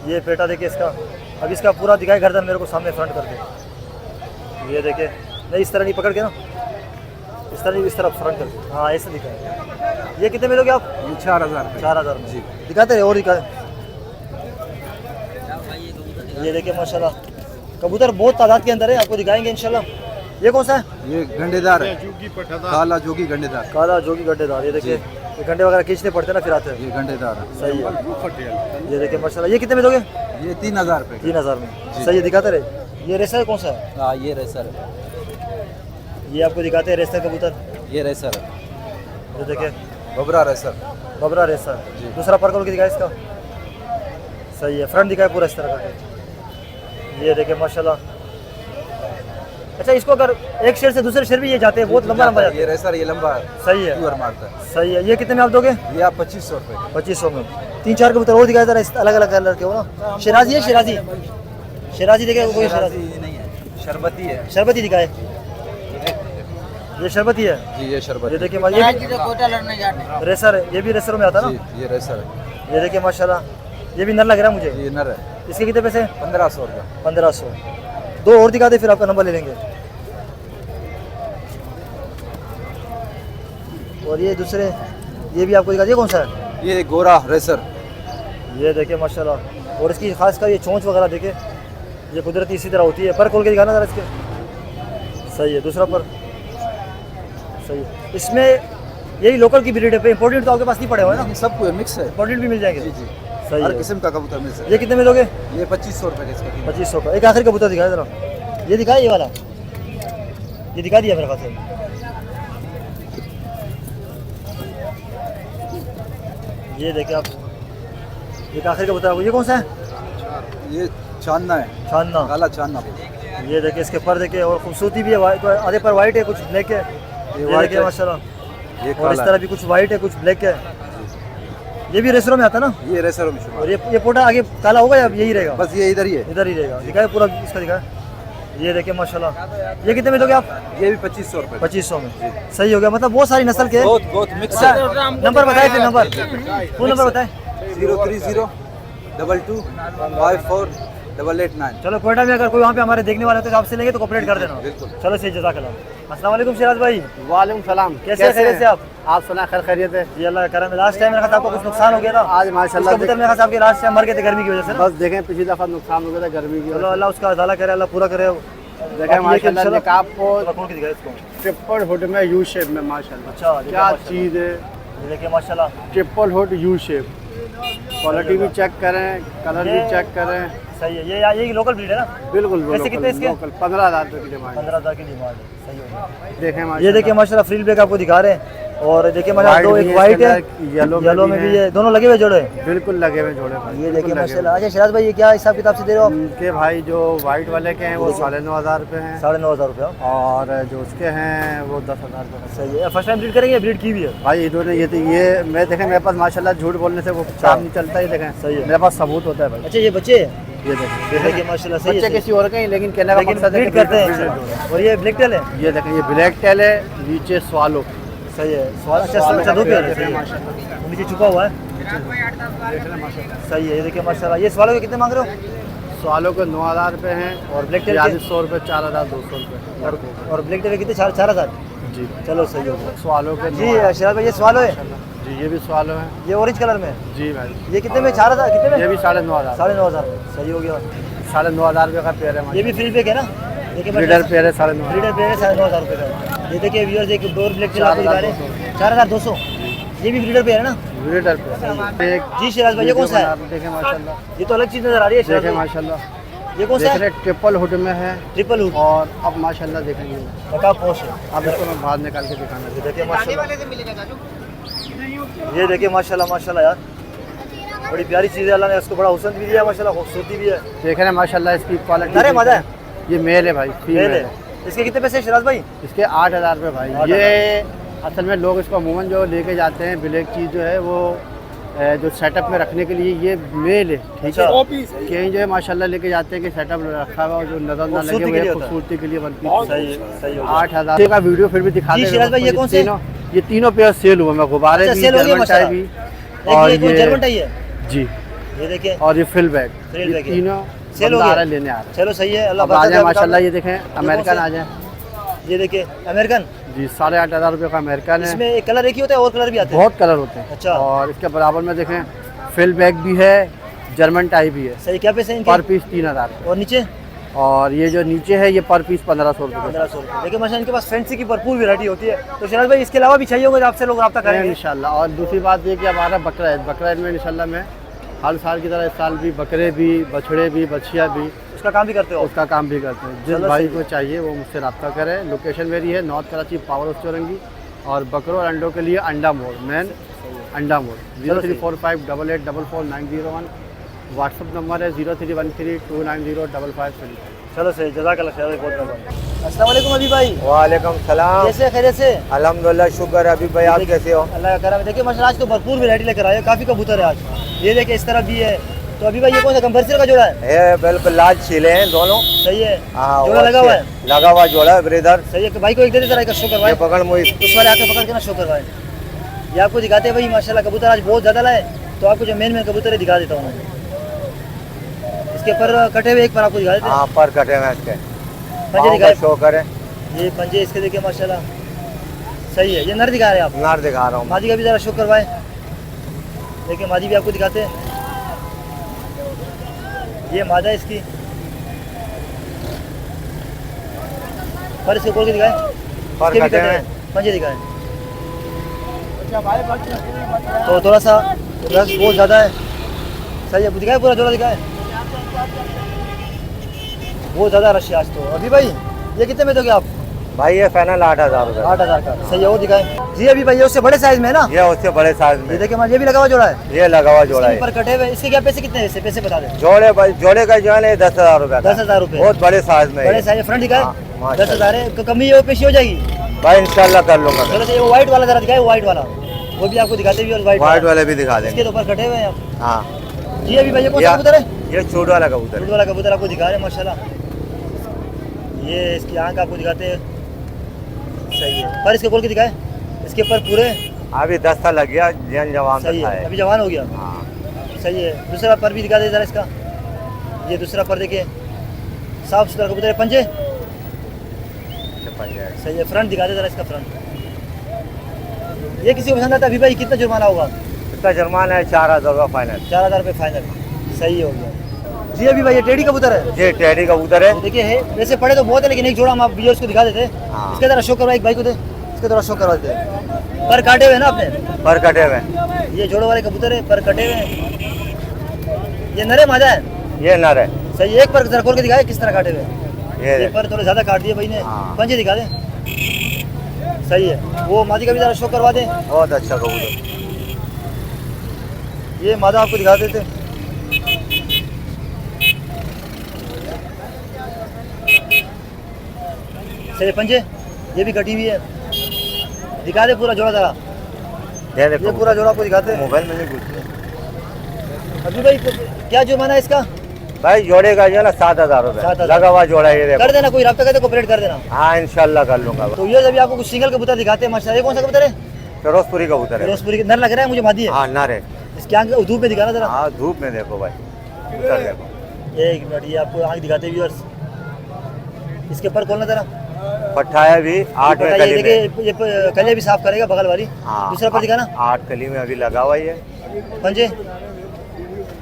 ये पेटा देखिए इसका। अब इसका पूरा दिखाए गर्दन मेरे को सामने फ्रंट करके। ये देखिए, नहीं इस तरह नहीं पकड़ के ना, इस तरफ फ्रंट कर, हाँ ऐसे दिखा है। ये कितने में लोगे आप? ये 4000 रुपये। 4000 में जी। दिखाते रहे और दिखाते। ये देखिए माशाल्लाह कबूतर बहुत तादाद के अंदर है, आपको दिखाएंगे इंशाल्लाह। ये कौन सा है? ये गंडेदार है, काला जोगी गंडेदार। काला जोगी गड्ढेदार। ये देखिए ये गड्ढे वगैरह खींचने पड़ते हैं ना, फिर आते हैं। ये गंडेदार है। सही है। ये देखिए माशाल्लाह। ये कितने में दोगे? ये 3000 रुपये। 3000 में। सही है, दिखाते रहे। ये रेसर कौन सा है? हाँ ये रेसर है। ये आपको दिखाते हैं रेसर कबूतर। ये रेसर है, ये देखिए बबरा रेसर। बबरा रेसर। दूसरा पर खोल के दिखाए इसका। सही है, फ्रंट दिखाए पूरा इस तरह का। ये देखिए माशाल्लाह। अच्छा, इसको अगर एक शेर से दूसरे शेर भी ये जाते हैं, बहुत लंबा लंबा जाता है। ये रेसर ये लंबा है, सही है, प्योर मारता है। सही है। ये कितने में आप दोगे? ये आप 2500 रुपये। 2500 में। 3-4 कबूतर और दिखाए जरा, अलग अलग कलर के हो ना। शराजी है, शराजी शराजी देखे कोई? शराजी नहीं है, शरबती है। शरबती दिखाए। ये शरबती है जी, ये शरबती। ये देखिए ये रेसर है, ये भी रेसरों में आता है ना। जी, ये रेसर है। ये देखिए माशाल्लाह, ये भी नर लग रहा है मुझे। ये नर है। इसके कितने पैसे? 1500 रुपये। 1500। दो और दिखा दे, फिर आपका नंबर ले लेंगे। और ये दूसरे, ये भी आपको दिखा। ये कौन सा है? ये गोरा रेसर। ये देखिए माशाल्लाह। और इसकी खास कर ये चोंच वगैरह देखे, ये कुदरती इसी तरह होती है। पर खोल के दिखाना जरा इसके। सही है, दूसरा पर सही है। इसमें यही लोकल की ब्रीड है, इंपोर्टेड तो आपके पास नहीं पड़े हुए ना? सब कुछ मिक्स है। इंपोर्टेड भी मिल जाएंगे। जी जी, सही हर है। किस्म का कबूतर मिल सकता ये कितने में दोगे? है। ये 2500 रुपये का इसका कीमत। 2500 का। एक आखिरी कबूतर दिखाया जरा, ये दिखाया, ये वाला, ये दिखा दिया मेरे पास। ये देखिए आप, एक आखिरी कबूतर। ये कौन सा है? ये चांदना है, छानना। काला चांदना। ये देखिए इसके पर देखिए, और खूबसूरती भी है। आधे पर वाइट है, कुछ ब्लैक है। ये white देखिए है। माशाल्लाह। ये और इस काला तरह है। भी कुछ वाइट है, कुछ ब्लैक है। ये भी रेसरों में आता है ना। ये रेसरों में शुमार। और ये पोटा आगे काला होगा या यही रहेगा? बस ये इधर ही है। इधर ही रहेगा। दिखाए पूरा इसका, दिखाए। ये देखिए माशाल्लाह। ये कितने में दोगे आप? ये भी 2500 रुपये। 2500 में। सही हो गया, मतलब बहुत सारी नस्ल के। बहुत बहुत मिक्स अच्छा, है। नंबर बताए फिर, नंबर फोन नंबर बताए। 03022548889। चलो, कोयटा में अगर कोई वहाँ पे हमारे देखने वाले तो आपसे लेंगे तो कोऑपरेट कर देना। बिल्कुल। चलो सही, जज़ाकल्लाह। अस्सलाम वालेकुम सिराज भाई। वालेकुम सलाम। कैसे खैरियत से आप? आप सुना खैर खैरियत है? जी अल्लाह का करम है। लास्ट टाइम मेरे साथ आपको कुछ नुकसान हो गया था। आज माशाल्लाह कबूतर मेरे साथ आपके लास्ट टाइम मर गए थे गर्मी की वजह से ना। बस देखें, पिछली दफा नुकसान हो गया था गर्मी की चलो वजह अल्लाह उसका अज़ाला करे, अल्लाह पूरा करे। देखें माशाल्लाह निकाब को खोल के दिखाए इसको। ट्रिपल हुड में यू शेप में माशाल्लाह। अच्छा, देखिए क्या माशाल्लाह। चीज़ है, ये देखिए माशाल्लाह। Triple hood U shape. Quality भी चेक करें, कलर भी चेक करें। सही है। ये लोकल ब्रीड है ना? बिल्कुल वैसे कितने इसके? 15,000 रुपये की डिमांड। 15,000 की डिमांड है। सही हो गया। देखें ये देखिए माशाल्लाह, फ्रील बैग आपको दिखा रहे हैं। और देखिए माशाल्लाह, दो, एक वाइट है, येलो में भी है, दोनों लगे हुए जोड़े हैं। बिल्कुल लगे हुए जोड़े भाई। ये देखिए माशाल्लाह। अच्छा शराज भाई, ये क्या हिसाब किताब से दे रहे हो आप? उनके भाई जो वाइट वाले के हैं वो 9,500 रुपये हैं, 9,500 रुपये। और जो उसके हैं वो 10,000 रुपये। सही है। फर्स्ट टाइम ब्रीड करेंगे, ब्रीड की भी है? भाई इन्होंने ये मैं देखें, मेरे पास माशाल्लाह झूठ बोलने से वो काम नहीं चलता ही। देखें सही है। मेरे पास सबूत होता है भाई। अच्छा, ये बच्चे ये देखें, ये देखिए माशाल्लाह। सही बच्चे है। किसी और के हैं, लेकिन कहने का लेकिन मकसद है ब्रीड कि करते हैं। breed है। और ये ब्लैक टेल है। ये देखें, ये ब्लैक टेल है, नीचे स्वालो। सही है। स्वाल अच्छा, अच्छा दो पेयर है। सही है। नीचे छुपा हुआ है। सही है। ये देखिए माशाल्लाह। ये स्वालों के कितने मांग रहे हो? स्वालो के 9,000 रुपये हैं, और ब्लैक टेल के? 4,100 रुपये, 4,200 रुपये। और ब्लैक टेल के कितने? 4,000। जी चलो सही हो गया। स्वालो के जी शराज भाई, ये स्वालो है। जी ये भी स्वालो है। ये ऑरेंज कलर में है। जी भाई ये कितने में? 4,000 कितने में? ये भी 9,500। 9,500 में। सही हो गया। 9,500 रुपये का पेयर है। ये भी फ्री पैक है ना? देखिए ब्रीडर पेयर है 9,500। ब्रीडर पेयर है 9,500 रुपये का। ये देखिए व्यूअर्स, एक डोर ब्लैक टेल आपको दिखा रहे हैं 4,200। ये भी ब्रीडर पेयर है ना? Breeder pair. जी शराज भाई, ये कौन सा है? देखें माशाल्लाह, ये तो अलग चीज़ नजर आ रही है शराज देखें भाई। माशाल्लाह। ये कौन सा देख है? रहे ट्रिपल हुड में है, ट्रिपल हुड। और अब माशाल्लाह देखेंगे। नकाब पोश है। अब इसको मैं बाहर निकाल के दिखाना ये देखिए माशाल्लाह। ये देखिए माशाल्लाह माशाल्लाह यार, बड़ी प्यारी चीज़ है। अल्लाह ने इसको बड़ा हुस्न भी दिया माशाल्लाह, खूबसूरती भी है। देख रहे हैं माशाल्लाह इसकी क्वालिटी। अरे मजा है। ये मेल है भाई, फीमेल पहले है। इसके कितने पैसे शराज भाई? इसके 8,000 रुपये भाई। 8,000। ये असल में लोग इसको अमूमन जो लेके जाते हैं ब्लैक चीज़ जो है वो जो सेटअप में रखने के लिए ये मेल है, ठीक है। कहीं जो है माशाल्लाह लेके जाते हैं कि सेटअप रखा हुआ जो नजर ना लगे, वो खूबसूरती के लिए बनती है। सही सही हो गया। 8,000 का वीडियो फिर भी दिखा जी, दे। शराज भाई, ये कौन से? ये तीनों पेयर सेल हुए हैं, गुब्बारे अच्छा, भी, सेल हो गए जर्मन टाई माशाल्लाह। भी, और और ये ये जर्मन टाई है। जी, ये देखिए और ये फिल बैग। Fill bag है। तीनों सेल हो बंदा आ गया। रहा है लेने आ रहा है। चलो सही है। अल्लाह अब आ बरकत जाए दे। माशाल्लाह। ये देखें अमेरिकन से? आ जाए। ये देखिए अमेरिकन। जी 8,500 रुपये का अमेरिकन है। इसमें एक कलर एक ही होता है और कलर भी आते हैं? बहुत कलर होते हैं। अच्छा। और इसके बराबर में देखें फिल बैग भी है, जर्मन टाई भी है। सही, क्या पैसे हैं इनके? पर पीस 3,000। और नीचे और ये जो नीचे है ये पर पीस 1,500 रुपये। 1500 रुपये। देखिए माशाल्लाह इनके पास फैंसी की भरपूर वैरायटी होती है। तो शहनाज भाई इसके अलावा भी चाहिए होगा तो आपसे लोग रब्ता करेंगे इंशाल्लाह। और दूसरी बात ये कि हमारा बकरा ईद, बकरा ईद में इंशाल्लाह मैं हर साल की तरह इस साल भी बकरे भी, बछड़े भी, बछिया भी, उसका काम भी करते हो? उसका काम भी करते हैं। जिस चलो भाई सही को चाहिए वो मुझसे रब्ता करे। लोकेशन मेरी है नॉर्थ कराची पावर हाउस चौरंगी, और बकरों और अंडों के लिए अंडा मोड़, मेन अंडा मोड़। 034588444901 व्हाट्सअप नंबर है 0313290555। चलो सही, जज़ाकल्लाह खैर, बहुत मेहरबानी। अस्सलाम वालेकुम अभी भाई। वालेकुम सलाम। कैसे खैरियत से? अल्हम्दुलिल्लाह, शुक्र है। अभी भाई आप कैसे हो? अल्लाह का करम है। देखिए माशाल्लाह आज तो भरपूर वैरायटी लेकर आए हो, काफ़ी कबूतर है आज। ये देखिए इस तरफ भी है। तो अभी भाई ये कौन सा कंफर्सर का जोड़ा है? ये बिल्कुल लाल चीले हैं दोनों। सही है, हाँ, जोड़ा लगा हुआ है? लगा हुआ जोड़ा है ब्रदर। सही है। भाई को एक दे दे जरा, एक शो ये करवाए, पकड़ मुझे। उस वाले आके पकड़ के ना शो करवाए। ये आपको दिखाते हैं भाई माशाल्लाह कबूतर आज बहुत ज़्यादा लाए। तो आपको जो मेन कबूतर है दिखा देता हूँ मैं। इसके पर कटे हुए एक पर आपको दिखा देते हैं। हाँ, पर कटे हुए हैं इसके। पंजे दिखाए, शो करें। ये पंजे इसके देखिए माशाल्लाह सही है। ये नर दिखा रहे हैं आप? नार दिखा रहा हूँ। मादी का भी ज़रा शो करवाएं। देखिए मादी भी आपको दिखाते हैं। ये मादा है इसकी। पर इसके खोल के दिखाएं। पर इसके भी कटे कटे हुए हैं, पंजे दिखाएं। तो थोड़ा सा रस बहुत ज़्यादा है। सही है, दिखाए पूरा जोड़ा दिखाए। बहुत ज़्यादा रश है आज तो। अभी भाई ये कितने में दोगे आप? भाई ये फाइनल 8,000 रुपये। 8,000 का। सही है, वो दिखाए जी। अभी भाई ये उससे बड़े साइज में है ना? ये उससे बड़े साइज ये में। देखिए ये भी लगा हुआ जोड़ा है। ये लगा हुआ जोड़ा है। पर कटे हुए। इसके क्या पैसे कितने हैं? इससे पैसे बता दें। जोड़े भाई, जोड़े का जो है ना 10,000 रुपये। 10,000 रुपये। बहुत बड़े साइज में। बड़े साइज फ्रंट दिखाए। हाँ, माशाल्लाह। 10,000 है। कमी है वो पेशी हो जाएगी भाई इंशाल्लाह कर लूंगा। चलो सही। वो व्हाइट वाला जरा दिखाए, वो व्हाइट वाला वो भी आपको दिखाते भी। और व्हाइट वाले भी दिखा इसके देंगे। तो ऊपर कटे हुए हैं आप। हाँ जी अभी भाई ये कौन सा कबूतर है? ये चूड़ वाला कबूतर दूध है। वाला कबूतर आपको दिखा रहे हैं माशाल्लाह। ये इसकी आंख आपको दिखाते हैं। सही है। पर इसके खोल के दिखाए। इसके पर पूरे अभी 10 साल लग गया, जवान सही था है, अभी जवान हो गया। हाँ। सही है। दूसरा पर भी दिखा दे जरा इसका। ये दूसरा पर देखिए, साफ सुथरा कबूतर है। पंजे सही है। फ्रंट दिखा दे जरा इसका फ्रंट। ये किसी को पसंद आता है अभी भाई कितना जुर्माना होगा? इसका जुर्माना है 4,000 रुपये फाइनल। 4,000 रुपये फाइनल। सही हो गया जी। अभी भाई ये टेडी कबूतर है। ये टेडी कबूतर है। तो देखिए है वैसे पड़े तो बहुत है, लेकिन एक जोड़ा हम आप व्यूअर्स को दिखा देते हैं। हाँ। इसके जरा शो करवा, एक भाई को दे, इसके जरा शो करवा देते हैं। पर काटे हुए हैं ना आपने? पर कटे हुए। ये जोड़ो वाले कबूतर है, पर कटे हुए हैं। ये नरे मादा है। ये नर है। सही। एक पर जरा खोल के दिखाए किस तरह काटे हुए हैं। ये ये पर थोड़े ज़्यादा काट दिए भाई ने। हाँ। पंजे दिखा दें। सही है। वो मादी का भी जरा शो करवा दें। बहुत अच्छा कबूतर। ये मादा आपको दिखा देते हैं। सही पंजे। ये भी कटी हुई है। दिखा दे पूरा जोड़ा जरा। ये देखो, ये पूरा जोड़ा आपको दिखाते हैं। मोबाइल में नहीं कुछ। अभी भाई क्या जुर्माना है इसका? भाई जोड़े का जो है ना 7,000 रुपये 7,000 लगा हुआ जोड़ा। ये कर देखो। देना, कोई रब्ता करते कोऑपरेट कर देना। हाँ इंशाल्लाह कर लूंगा। तो ये अभी आपको कुछ सिंगल कबूतर दिखाते हैं माशाल्लाह। ये कौन सा कबूतर है? फिरोजपुरी कबूतर है। फिरोजपुरी के नर लग रहा है मुझे, मादी है। हाँ नर है। इसकी आंख धूप में दिखाना जरा। हाँ धूप में देखो भाई, कबूतर देखो। एक मिनट, ये आपको आंख दिखाते हैं व्यूअर्स। इसके पर खोलना जरा। पट्टाया भी 8 में कली देखिए में। ये कलिया भी साफ करेगा बगल वाली। हाँ दूसरा पर दिखाना। 8 कली में अभी लगा हुआ ही है। पंजे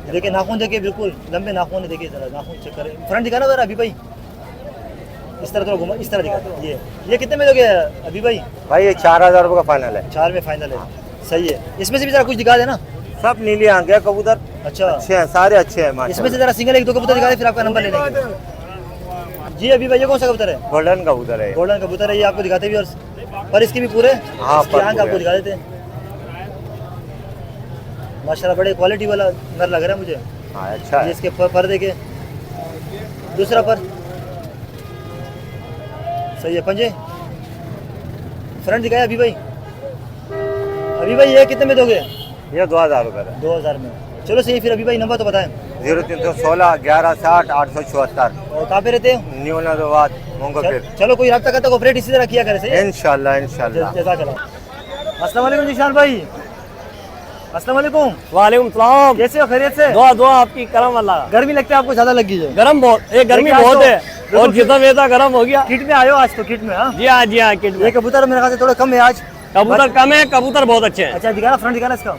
देखिए, नाखून देखिए बिल्कुल लंबे नाखून है। देखिए जरा नाखून चेक करें। फ्रंट दिखाना जरा अभी भाई। इस तरह थोड़ा घुमा, इस तरह दिखा। ये कितने में दोगे अभी भाई? भाई ये 4,000 रुपये का फाइनल है। 4 में फाइनल है। सही है। इसमें से भी जरा कुछ दिखा देना। सब नीली आंखें हैं कबूतर। अच्छा, अच्छे हैं, सारे अच्छे हैं इसमें से माशाल्लाह। जरा सिंगल एक दो कबूतर दिखा दे, फिर आपका नंबर ले लेंगे। जी अभी भाई ये कौन सा कबूतर है? गोल्डन कबूतर है। गोल्डन कबूतर है। ये आपको दिखाते भी, और पर इसके भी पूरे हाँ, इसकी पर आंख पूरे। आपको दिखा देते हैं। माशाल्लाह बड़े क्वालिटी वाला नर लग रहा है मुझे। हाँ अच्छा ये है। इसके पर देखे। दूसरा पर सही है। पंजे फ्रंट दिखाया अभी भाई। अभी भाई ये कितने में दोगे? ये 2,000 रुपये का। 2,000 में। चलो सही। फिर अभी भाई नंबर तो बताएं। 0316 1160 874। और कहाँ पे रहते हो? न्यू नदवात मोंगो फिर। चलो कोई रब्ता करता कोऑपरेट इसी तरह किया करे। सही है। इंशाल्लाह इंशाल्लाह। जज़ाकल्लाह। अस्सलाम वालेकुम निशान भाई। अस्सलाम वालेकुम। वालेकुम सलाम। कैसे हो, खैरियत से? दुआ दुआ आपकी करम वाला। गर्मी लगता है आपको ज्यादा लगी है? गर्म बहुत, ये गर्मी लेकिन आज बहुत तो है और जितना वेदा गर्म हो गया। किट में आयो आज तो, किट में? हाँ जी हाँ जी हाँ, किट में। ये कबूतर मेरे ख्याल से थोड़ा कम है आज। कबूतर कम है, कबूतर बहुत अच्छे हैं। अच्छा दिखाना, फ्रंट दिखाना इसका।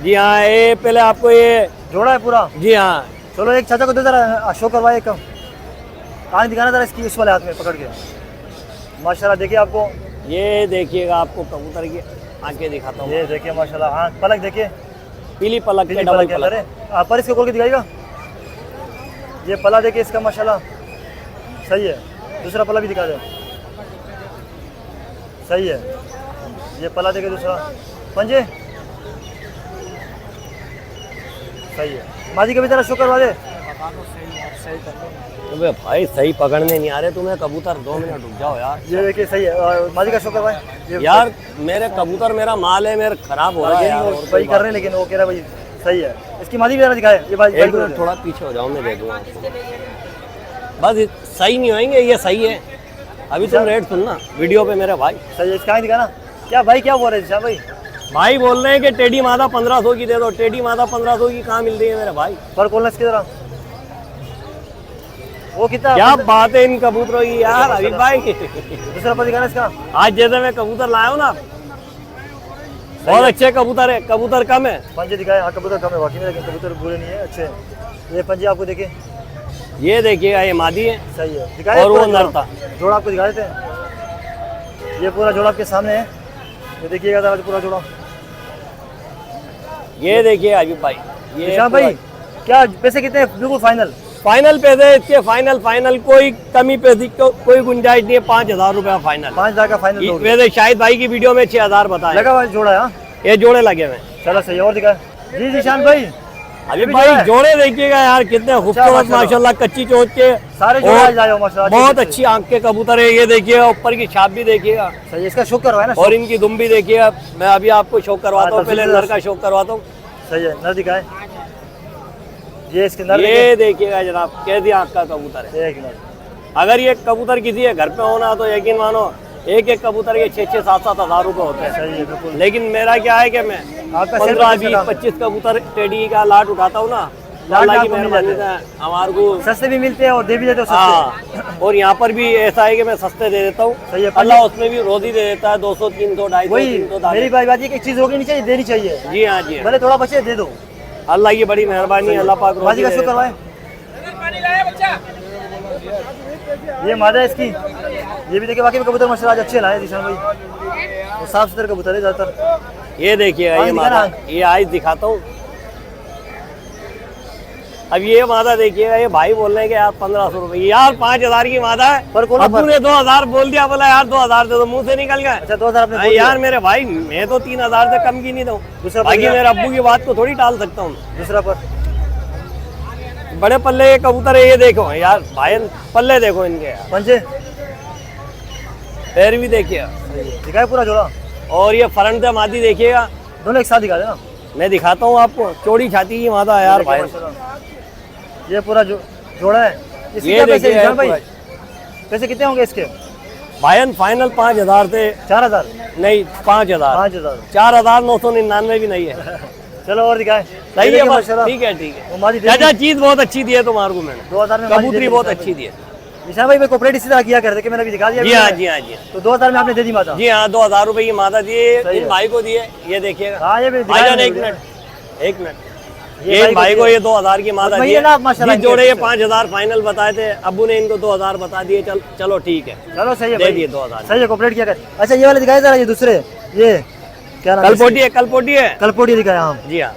जी हाँ, ये पहले आपको ये जोड़ा है पूरा। जी हाँ। चलो एक चाचा को दे जरा, शो करवाए कम, कहानी दिखाना जरा इसकी, इस वाले हाथ में पकड़ के। माशाल्लाह देखिए आपको, ये देखिएगा, आपको कबूतर की आंखें दिखाता हूँ। ये देखिए माशाल्लाह, हाँ पलक देखिए, पीली पलक के, पीली डबल पलक के अंदर पलक। है। पर इसको खोल के दिखाएगा, ये पला देखिए इसका माशाल्लाह सही है। दूसरा पला भी दिखा दे, सही है। ये पला देखिए, दूसरा पंजे सही है। माजी का भी जरा शो करवा दे। अबे भाई सही पकड़ने नहीं आ रहे तुम्हें कबूतर, 2 मिनट रुक जाओ यार। ये देखिए सही है, और माजी का शो करवाए। यार मेरे कबूतर, मेरा माल है, मेरा खराब हो रहा है यार। और भाई कर रहे हैं, लेकिन वो कह रहा है भाई सही है। इसकी माजी भी जरा दिखाए। ये भाई एक मिनट थोड़ा पीछे हो जाओ, मैं दे दूंगा आपको। बस सही नहीं होंगे, ये सही है। अभी तुम रेट सुनना वीडियो पे मेरे भाई। सही है, इसका दिखाना। क्या भाई क्या बोल रहे हैं भाई? भाई बोल रहे हैं कि टेढ़ी मादा 1500 की दे दो। टेढ़ी मादा 1500 की कहाँ मिल रही है मेरे भाई? पर खोलना इसकी जरा, वो कितना? क्या बात है इन कबूतरों की यार अभी भाई। दूसरा पर दिखाना इसका। आज जैसे मैं कबूतर लाया हूँ ना, बहुत अच्छे कबूतर है, कबूतर कम है। पंजे दिखाए, हाँ कबूतर कम है वाकई में, लेकिन कबूतर बुरे नहीं है, अच्छे हैं। ये पंजे आपको देखिए, ये देखिएगा, ये मादी है सही है। दिखाए और वो पूरा नर था। जोड़ा आपको दिखा देते हैं। ये पूरा जोड़ा आपके सामने है, ये देखिएगा जरा पूरा जोड़ा। ये देखिए अभी भाई, ये निशान भाई क्या पैसे कितने हैं? बिल्कुल फाइनल फाइनल पैसे इसके, फाइनल कोई कमी पैसे कोई गुंजाइश नहीं है। 5000 रुपया फाइनल। 5000 का फाइनल दोगे? वैसे शाहिद भाई की वीडियो में 6000 बताया। लगा हुआ जोड़ा है? हाँ ये जोड़े लगे हुए। चलो सही है, और दिखाए जी निशान भाई। अभी भाई जोड़े देखिएगा यार, कितने खूबसूरत माशाल्लाह, कच्ची चोट के सारे जोड़े लाए हो माशाल्लाह, बहुत अच्छी आंख के कबूतर है। ये देखिएगा, ऊपर की छाप भी देखिएगा, सही है। इसका शो करवाए ना, और इनकी दुम भी देखिएगा। मैं अभी आपको शो करवाता हूँ, पहले नर का शो करवाता हूँ। सही है, नर दिखाए। ये इसके नर ये देखिएगा जनाब, कैसी आंख का कबूतर है। एक नर। अगर ये कबूतर किसी के घर पे होना तो यकीन मानो एक एक कबूतर के 6-6, 7-7 हजार रुपए होते हैं। सही है बिल्कुल। लेकिन मेरा क्या है कि मैं आपका 15, 20, 25 कबूतर टेडी का लाट उठाता हूँ ना, अल्लाह की मेहरबानी से हमारे को सस्ते भी मिलते हैं और दे भी देते हो सस्ते। हाँ, और यहाँ पर भी ऐसा है कि मैं सस्ते दे देता हूँ। सही है, अल्लाह उसमें भी रोजी दे देता है, 200, 300, 250, वही 300 मेरी भाई बात, एक चीज होगी नहीं चाहिए, देनी चाहिए। जी हाँ जी हाँ, भले थोड़ा बचे दे दो। अल्लाह की बड़ी मेहरबानी है, अल्लाह पाक बाजी रोजी का दे शो देता है। करवाए। ये मादा है इसकी, ये भी देखिए वाकई में कबूतर माशाल्लाह आज अच्छे लाए निशान भाई, वो साफ सुथरे कबूतर है ज्यादातर। ये देखिएगा, ये आइस मादा, दिखाना। ये आइस दिखाता हूँ। अब ये मादा देखिएगा, ये भाई बोल रहे हैं कि यार 1500 रुपए, यार 5000 की मादा है। पर कौन अब्बू ने 2000 बोल दिया, बोला यार 2000 दे दो, मुंह से निकल गया। अच्छा 2000 आपने बोल यार दिया। मेरे भाई, मैं तो 3000 से कम की नहीं दूँ। दूसरा बाकी पर मेरे अब्बू की बात को थोड़ी टाल सकता हूँ। दूसरा पर बड़े पल्ले के कबूतर है, ये देखो यार भाई, पल्ले देखो इनके यार, पंजे पैर भी देखिए, दिखाए पूरा जोड़ा, और ये फ्रंट से मादी देखिएगा। दोनों एक साथ दिखा देना। मैं दिखाता हूँ आपको, चौड़ी छाती की मादा है यार भाई। ये पूरा जोड़ा है। इसके ये क्या पैसे देखिए निशान भाई? पूरा। पैसे कितने होंगे इसके? भाईन फाइनल 5000 से 4000 नहीं, 5000, 5000। 4999 भी नहीं है। चलो और दिखाए। सही है बस, ठीक है ठीक वो है। मादी दे चाचा चीज बहुत अच्छी दी है तुम्हारे को मैंने, 2000 में मादी दे कबूतरी दी बहुत निशान अच्छी भाई। दी है। निशान भाई मैं कोऑपरेट इसी तरह किया करते कि मैंने भी दिखा दिया। जी हाँ जी हाँ जी हाँ। तो 2000 में आपने दे दी माता? जी हाँ, 2000 रुपए की माता दिए, सही इन है। भाई को दिए। ये देखिएगा हाँ ये भी भाईजान, एक मिनट, ये इन भाई को ये 2000 की माता वही दी है ना आप माशाल्लाह है। जोड़े ये इनके। 5000 फाइनल बताए थे, अब्बू ने इनको 2000 बता दिए। चलो ठीक है, चलो सही है दे भाई। दिए 2000। सही है, कोऑपरेट किया कर। अच्छा ये वाले दिखाए जरा, ये दूसरे, ये क्या नाम है? कलपोटी है, कलपोटी है। कलपोटी दिखाया हम। जी हाँ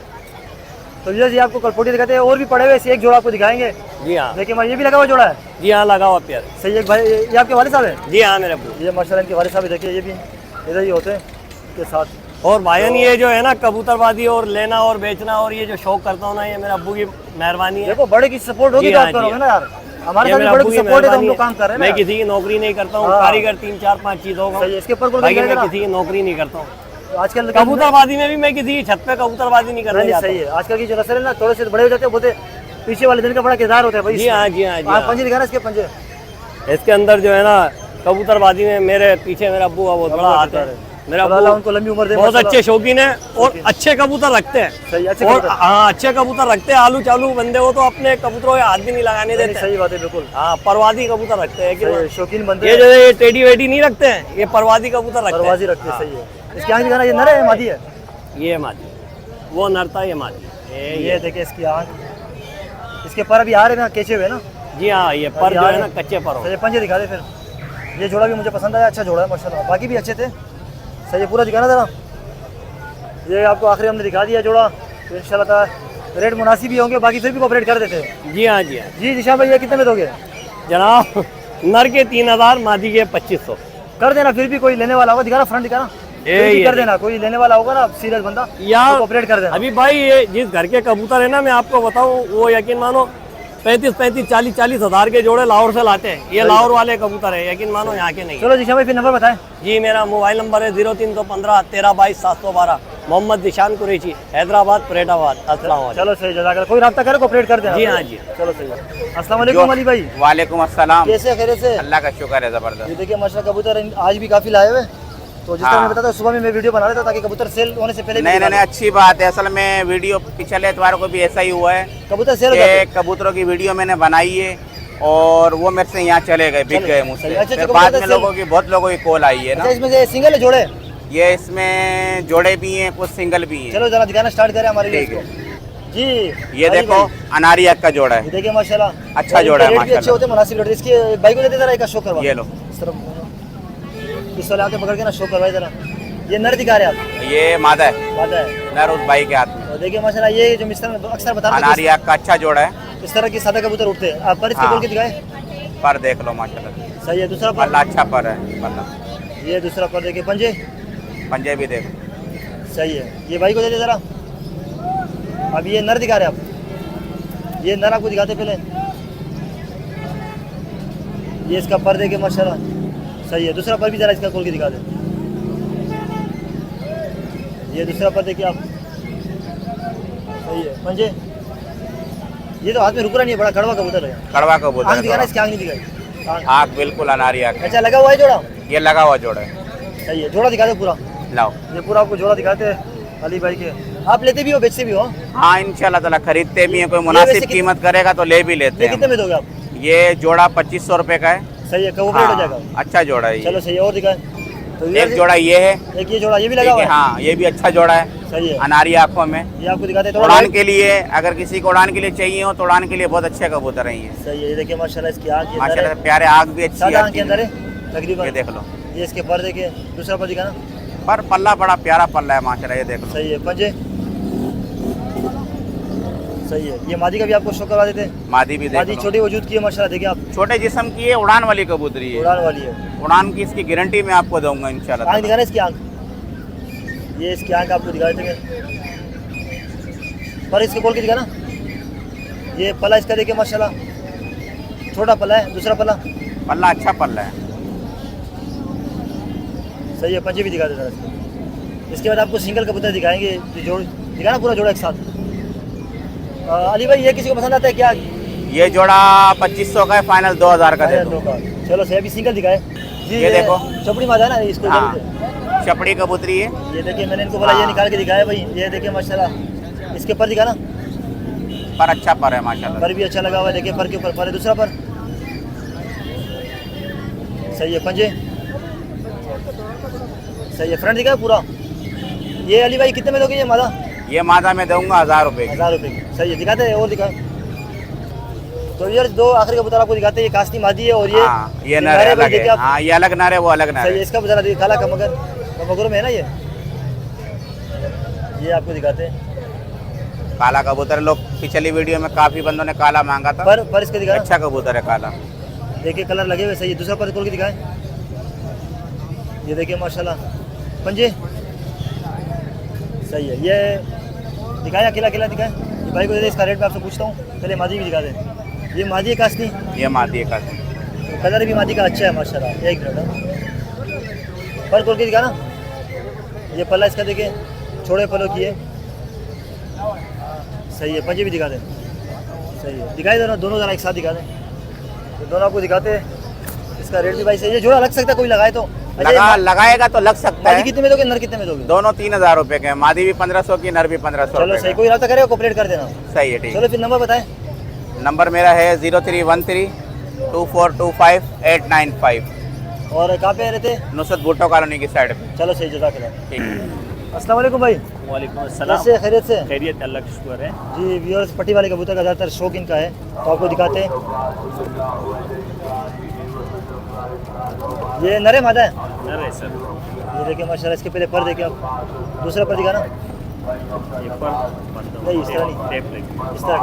तो ये जी आपको कलपोटी दिखाते हैं, और भी पड़े हुए ऐसे एक जोड़ा आपको दिखाएंगे। जी हाँ देखिए ये भी लगा हुआ जोड़ा है। जी हाँ, लगा हुआ पेयर। सही है भाई, ये आपके वाले साहब है? जी हाँ मेरे अब्बू। ये माशाल्लाह इनके वाले साहब देखिए, ये भी इधर ही होते हैं के साथ। और भाईजान ये जो है ना कबूतरबाजी और लेना और बेचना और ये जो शौक करता हूँ ना, ये मेरे अब्बू की मेहरबानी है। देखो बड़े की सपोर्ट होगी जी तो हाँ, आप जी करोगे हाँ। ना यार, हमारे ये साथ भी मेरे बड़े अब्बू की की सपोर्ट है तो हम मेहरबानी लोग काम कर रहे हैं मैं ना। किसी की नौकरी नहीं करता हूँ, हाँ। कारीगर 3-4-5 चीजों का। सही है, इसके ऊपर बोल भाई के मैं ना किसी की नौकरी नहीं करता हूँ। आजकल कबूतरबाजी में भी मैं किसी की छत पे कबूतरबाजी नहीं करने जाता सही है। आजकल की जो नस्ल है ना, थोड़े से बड़े हो जाते हैं, बोलते पीछे वाले दिन का बड़ा किरदार होता है भाई। जी हाँ जी हाँ जी आप हाँ। पंजे दिखाना इसके पंजे। इसके अंदर जो है ना कबूतरबाजी में मेरे पीछे मेरे अब्बू का बहुत बड़ा हाथ है। मेरा अल्लाह अब्बू उनको लंबी उम्र दे। बहुत माशाल्लाह। अच्छे शौकीन है और अच्छे कबूतर रखते हैं। सही, अच्छे और कबूतर। हाँ, अच्छे कबूतर रखते हैं। आलू चालू बंदे हो तो अपने कबूतरों के हाथ भी नहीं लगाने नहीं, देते। सही बात है बिल्कुल। हाँ, परवादी कबूतर रखते हैं कि सही है, शौकीन बंदे ये जो है ये टेडी वेडी नहीं रखते हैं, ये परवादी कबूतर रखते हैं। परवाजी रखते हैं, सही है। इसकी आँख दिखाना, ये नर है मादी है? ये मादी, वो नरता, ये मादी। ये देखिए इसकी आँख, इसके पर अभी आ रहे हैं केचे हुए ना। जी हाँ, ये पर जो है ना कच्चे पर हो। सही है, पंजे दिखा दे फिर। ये जोड़ा भी मुझे पसंद आया, अच्छा जोड़ा है माशाल्लाह, बाकी भी अच्छे थे। सही है, पूरा दिखाना जरा। ये आपको आखिरी हमने दिखा दिया जोड़ा, तो इंशाल्लाह ताला रेट मुनासिब ही होंगे, बाकी फिर भी कोऑपरेट कर देते हैं। जी हाँ, जी हाँ जी जिशान भाई, ये कितने में दोगे? जनाब, नर के 3000, मादी के 2500 कर देना, फिर भी कोई लेने वाला होगा, दिखाना फ्रंट दिखाना, ये फिर भी ये कर देना, कोई लेने वाला होगा ना सीरियस बंदा, यार कोऑपरेट कर देना। अभी भाई ये जिस घर के कबूतर है ना, मैं आपको बताऊं, वो यकीन मानो 35-35, 40-40 हज़ार के जोड़े लाहौर से लाते हैं। ये लाहौर वाले कबूतर है, यकीन मानो यहाँ के नहीं। चलो जिशान भाई फिर नंबर बताएं। जी, मेरा मोबाइल नंबर है 0315 13 22 712। मोहम्मद दिशान कुरैशी, हैदराबाद, परेटाबाद। अस्सलाम वालेकुम। चलो सही, जज़ाकल्लाह। कोई रब्ता करे, कोऑपरेट कर देना। जी हाँ, जी। चलो सही है। अस्सलाम वालेकुम अली भाई, वालेकुम अस्सलाम। कैसे खैरियत से? अल्लाह का शुक्र है, जबरदस्त। ये देखिए माशाल्लाह कबूतर आज भी काफी लाए हुए, तो जिस तरह हाँ। मैं बताता सुबह में मैं वीडियो बना रहा था ताकि कबूतर सेल होने से पहले भी नहीं दिखा नहीं नहीं, अच्छी बात है। असल में वीडियो पिछले एतवार को भी ऐसा ही हुआ है दूं। कबूतर सेल हो जाते हैं। कि कबूतरों की वीडियो मैंने बनाई है और वो मेरे से यहाँ चले गए, बिक गए मुझसे। सही, अच्छे फिर कबूतर बाद तो में सेल- लोगों की बहुत लोगों की कॉल आई है ना। अच्छा, इसमें से सिंगल है जोड़े? ये इसमें जोड़े भी हैं, कुछ सिंगल भी हैं। चलो जरा दिखाना स्टार्ट करें हमारे लिए ठीक है। इसको। जी ये अली देखो भाई, अनारी अक का जोड़ा ये है। देखिए माशाल्लाह, अच्छा और जोड़ा है इनके रेट भी अच्छे माशाल्लाह। होते हैं, मुनासिब रेट। इसके बाइक को देते जरा एक शो करवा। ये लो, इस तरफ इस वाले आके पकड़ के ना शो करवाए जरा। ये नर दिखा रहे आप? ये मादा है, बात है। नर उस भाई के हाथ में। और देखिए माशाल्लाह, ये जो मिस्टर अक्सर बता रहे अनारी अक का अच्छा जोड़ा है। हैं, इस तरह के सादा कबूतर उठते हैं। आप पर इसके हाँ। बोल के दिखाए। पर देख लो माशाल्लाह, सही है। दूसरा पर, पल्ला अच्छा पर है, पल्ला ये दूसरा पर देखिए, पंजे पंजे भी देखो। सही है। ये भाई को दे दे जरा। अब ये नर दिखा रहे आप, ये नर आपको दिखाते पहले। ये इसका पर देखे माशाल्लाह, सही है। दूसरा पर भी जरा इसका खोल के दिखा दे। ये दूसरा पर देखिए आप, सही है। पंजे, ये तो हाथ में रुक रहा नहीं है, बड़ा कड़वा कबूतर है। कड़वा आँख कबूतर दिखाना, है, इसकी आँख नहीं दिखाई। आँख आँख बिल्कुल अनारी अक। अच्छा लगा हुआ है जोड़ा? ये लगा हुआ जोड़ा है। सही है। जोड़ा दिखा दे पूरा। लाओ। ये पूरा आपको जोड़ा दिखाते हैं अली भाई के। आप लेते भी हो, बेचते भी हो? हाँ इंशाल्लाह ताला खरीदते भी हैं, कोई वैसे मुनासिब कित- कीमत करेगा तो ले भी लेते ये कितने हैं। में दोगे आप? ये जोड़ा 2500 रुपए का है। सही है, कोऑपरेट हो हाँ, जाएगा। अच्छा जोड़ा है चलो ये। सही है, और दिखाए। तो एक जोड़ा ये है, एक ये जोड़ा ये भी ठीक लगा हुआ है। है। हाँ ये भी अच्छा जोड़ा है, सही है। अनारी आंखों में। ये आपको दिखाते हैं थोड़ा उड़ान लाइट। के लिए, अगर किसी को उड़ान के लिए चाहिए हो तो उड़ान के लिए बहुत अच्छे कबूतर हैं ये। सही है। ये देखिए माशाल्लाह, इसकी आँख के अंदर माशाल्लाह है, प्यारे, आँख भी अच्छी सादा आँख आती के अंदर है। है तकरीबन। ये देख लो, ये इसके पर देखिए, दूसरा पर दिखाना। पर पल्ला बड़ा प्यारा पल्ला है माशाल्लाह, ये देख लो। सही है। पंजे, सही है। ये मादी का भी आपको शो करवा देते हैं। मादी भी देख मादी लो, छोटी वजूद की है माशाल्लाह, देखिए आप, छोटे जिस्म की है, उड़ान वाली कबूतरी है। उड़ान वाली है। उड़ान की इसकी गारंटी मैं आपको दूंगा इंशाल्लाह। आँख दिखाना, इसकी आँख, ये इसकी आँख आपको दिखा देते हैं। पर इसके खोल के दिखाना। ये पला इसका देखिए माशाल्लाह, छोटा पला है। दूसरा पला पल्ला अच्छा पल्ला है। सही है। पंजे भी दिखा देता है। इसके बाद आपको सिंगल कबूतर दिखाएंगे, जो जोड़ दिखाना पूरा जोड़ा एक साथ। अली भाई, ये किसी को पसंद आता है क्या? ये जोड़ा 2500 का है, फाइनल 2000 का दे दो। चलो सही, अभी सिंगल दिखाए जी। ये देखो, चपड़ी मादा है ना इसको। हाँ चपड़ी कबूतरी है। ये देखिए, मैंने इनको बोला ये निकाल के दिखाया भाई। ये देखिए माशाल्लाह, इसके पर दिखाना। पर अच्छा पर है माशाल्लाह। पर भी अच्छा लगा हुआ है, देखिए पर के ऊपर पर है। दूसरा पर सही है। पंजे सही है। फ्रंट दिखाया पूरा। ये अली भाई कितने में दोगे ये मादा? ये मादा में दूंगा 1000 रुपए की। 1000 रुपये की। सही है, दिखाते हैं और दिखाए। तो यार दो आखिरी कबूतर आपको दिखाते हैं। ये कास्ती मादी है और ये नर नर है, है भाई, अलग देखिए है। आप। हाँ ये अलग नर है, वो अलग नर सही है। है। इसका भी जरा देखिए, काला कमगर, कमगरों में है ना ये आपको दिखाते हैं। काला कबूतर लोग पिछली वीडियो में काफी बंदों ने काला मांगा था। पर इसके दिखाए, अच्छा कबूतर है काला। देखिए कलर लगे हुए। सही है। दूसरा पर खोल के दिखाएं। ये देखिए माशाल्लाह, पंजे सही है। ये दिखाएं, अकेला अकेला दिखाएं। ये भाई को दे दे, इसका रेट मैं आपसे पूछता हूँ। पहले मादी भी दिखा दें। ये मादी है कास्ती, ये मादी का। कलर भी मादी का अच्छा है माशाल्लाह। एक मिनट, पर खोल के दिखाना। ये पल्ला इसका देखिए, छोड़े पलों की है। सही है। पंजे भी दिखा दें। सही है। दिखाई दो ना, दोनों जरा एक साथ दिखा दें। तो दोनों आपको दिखाते हैं। इसका रेट भी भाई सही है। जोड़ा लग सकता है, कोई लगाए तो लगाएगा तो लग सकता मादी है। कितने में दोगे, नर कितने में दोगे? दोनों 3,000 रुपए के हैं, मादी भी 1500 की, नर भी 1500 चलो रुपए सही, का। कोई रब्ता करेगा कोऑपरेट कर देना। सही है, ठीक चलो फिर नंबर बताएं। है। नंबर मेरा है 03132425 और कहाँ पे रहते? नुसरत भुट्टो कॉलोनी की साइड पे। चलो सही, जज़ाकल्लाह। ठीक है। अस्सलाम वालेकुम भाई, वालेकुम अस्सलाम। कैसे, खैरियत से? खैरियत, अल्लाह का शुक्र है। जी व्यूअर्स, पट्टी वाले कबूतर का ज़्यादातर शौक इनका है, तो आपको दिखाते हैं। ये नरे मादा है? अरे सर, ये देखिए माशाल्लाह, इसके पहले पर देखिए आप, दूसरा पर दिखाना, ये पर नहीं इस तरह नहीं, टेप लगी। इस तरह का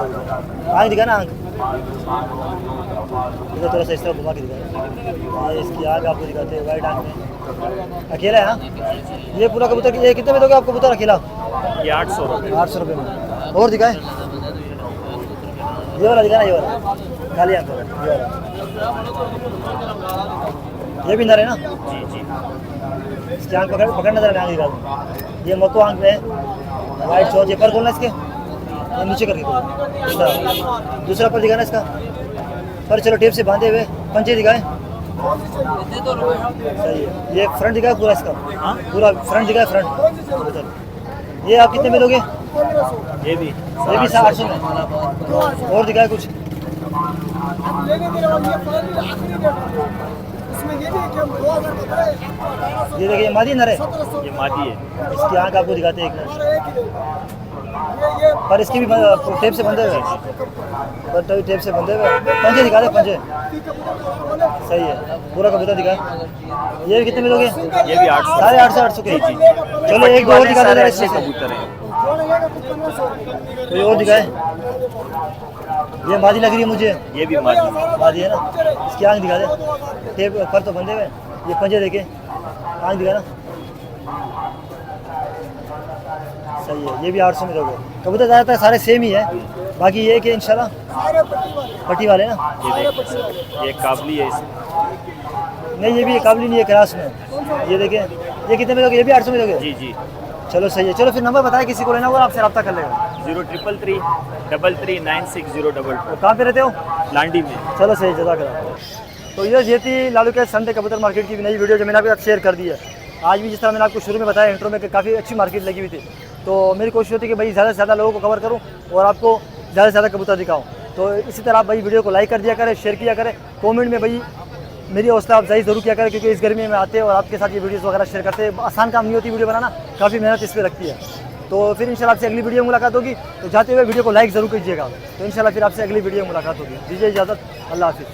आँख दिखाना, आँख इधर थोड़ा सा इस तरह घुमा के दिखाना। ये इसकी आँख आपको दिखाते हैं, वाइट आँख में, अकेला है ना? ये पूरा कबूतर, ये कितने में दोगे आप कबूतर अकेला? ये 800 रुपये। 800 रुपये में। और दिखाएं, ये वाला दिखाना, ये वाला काली आँख वाला, ये वाला, ये भी नर है ना? जी जी। इसकी आँख पकड़ना जरा, आँख दिखा दो। ये मक्को आँख में है, वाइट चोच, ये पर खोलना इसके, ये नीचे करके इस तरह। दूसरा पर दिखाना इसका पर, चलो टेप से बांधे हुए, पंचे दिखाएं। सही है। ये फ्रंट दिखाए पूरा इसका, पूरा फ्रंट दिखाए, फ्रंट। ये आप कितने में दोगे? ये भी 800 में। और दिखाए कुछ? ये देखिए, मादी नर है, ये मादी है। इसकी आँख आपको दिखाते हैं एक मिनट। पर इसकी भी टेप से बंधे हुए, पर टेप से बंधे हुए। पंजे दिखा दे, पंजे। सही है, पूरा कबूतर दिखाए। ये कितने में दोगे? ये भी 800। साढ़े 800 के। चलो एक दो और दिखा दे, अच्छे कबूतर हैं। कोई और दिखाए। ये मादी लग रही है मुझे, ये भी मादी। मादी है ना? इसकी आँख दिखा दे, टेप पर तो बंधे हुए। ये पंजे देखे, आँख दिखा ना। सही है, ये भी 800 में दोगे। कबूतर ज़्यादातर सारे सेम ही है, बाकी ये कि इंशाल्लाह पट्टी वाले ना। ये देख, ये काबली है इसमें। नहीं, ये भी काबली नहीं है, क्रास में। ये देखें, ये कितने में दोगे? ये भी 800 में दोगे? जी जी। चलो सही है। चलो फिर नंबर बताएं, किसी को लेना होगा आपसे रब्ता कर लेगा। 0333 3396022। कहाँ पे रहते हो? लांडी में। चलो सही, जज़ाकल्लाह। तो ये थी लालू के संडे कबूतर मार्केट की नई वीडियो जो मैंने आपके साथ शेयर कर दी है। आज भी जिस तरह मैंने आपको शुरू में बताया इंट्रो में कि काफ़ी अच्छी मार्केट लगी हुई थी, तो मेरी कोशिश होती है कि भाई ज़्यादा से ज़्यादा लोगों को कवर करूँ और आपको ज़्यादा से ज़्यादा कबूतर दिखाऊँ। तो इसी तरह आप भाई वीडियो को लाइक कर दिया करें, शेयर किया करें, कमेंट में भाई मेरी हौसला अफजाई ज़रूर किया करें, क्योंकि इस गर्मी में आते हैं और आपके साथ ये वीडियोस वगैरह शेयर करते हैं। आसान काम नहीं होती वीडियो बनाना, काफ़ी मेहनत इस पर लगती है। तो फिर इंशाल्लाह आपसे अगली वीडियो में मुलाकात होगी। तो जाते हुए वीडियो को लाइक ज़रूर कीजिएगा। तो इंशाल्लाह फिर आपसे अगली वीडियो में मुलाकात होगी। दीजिए इजाज़त, अल्लाह हाफिज़।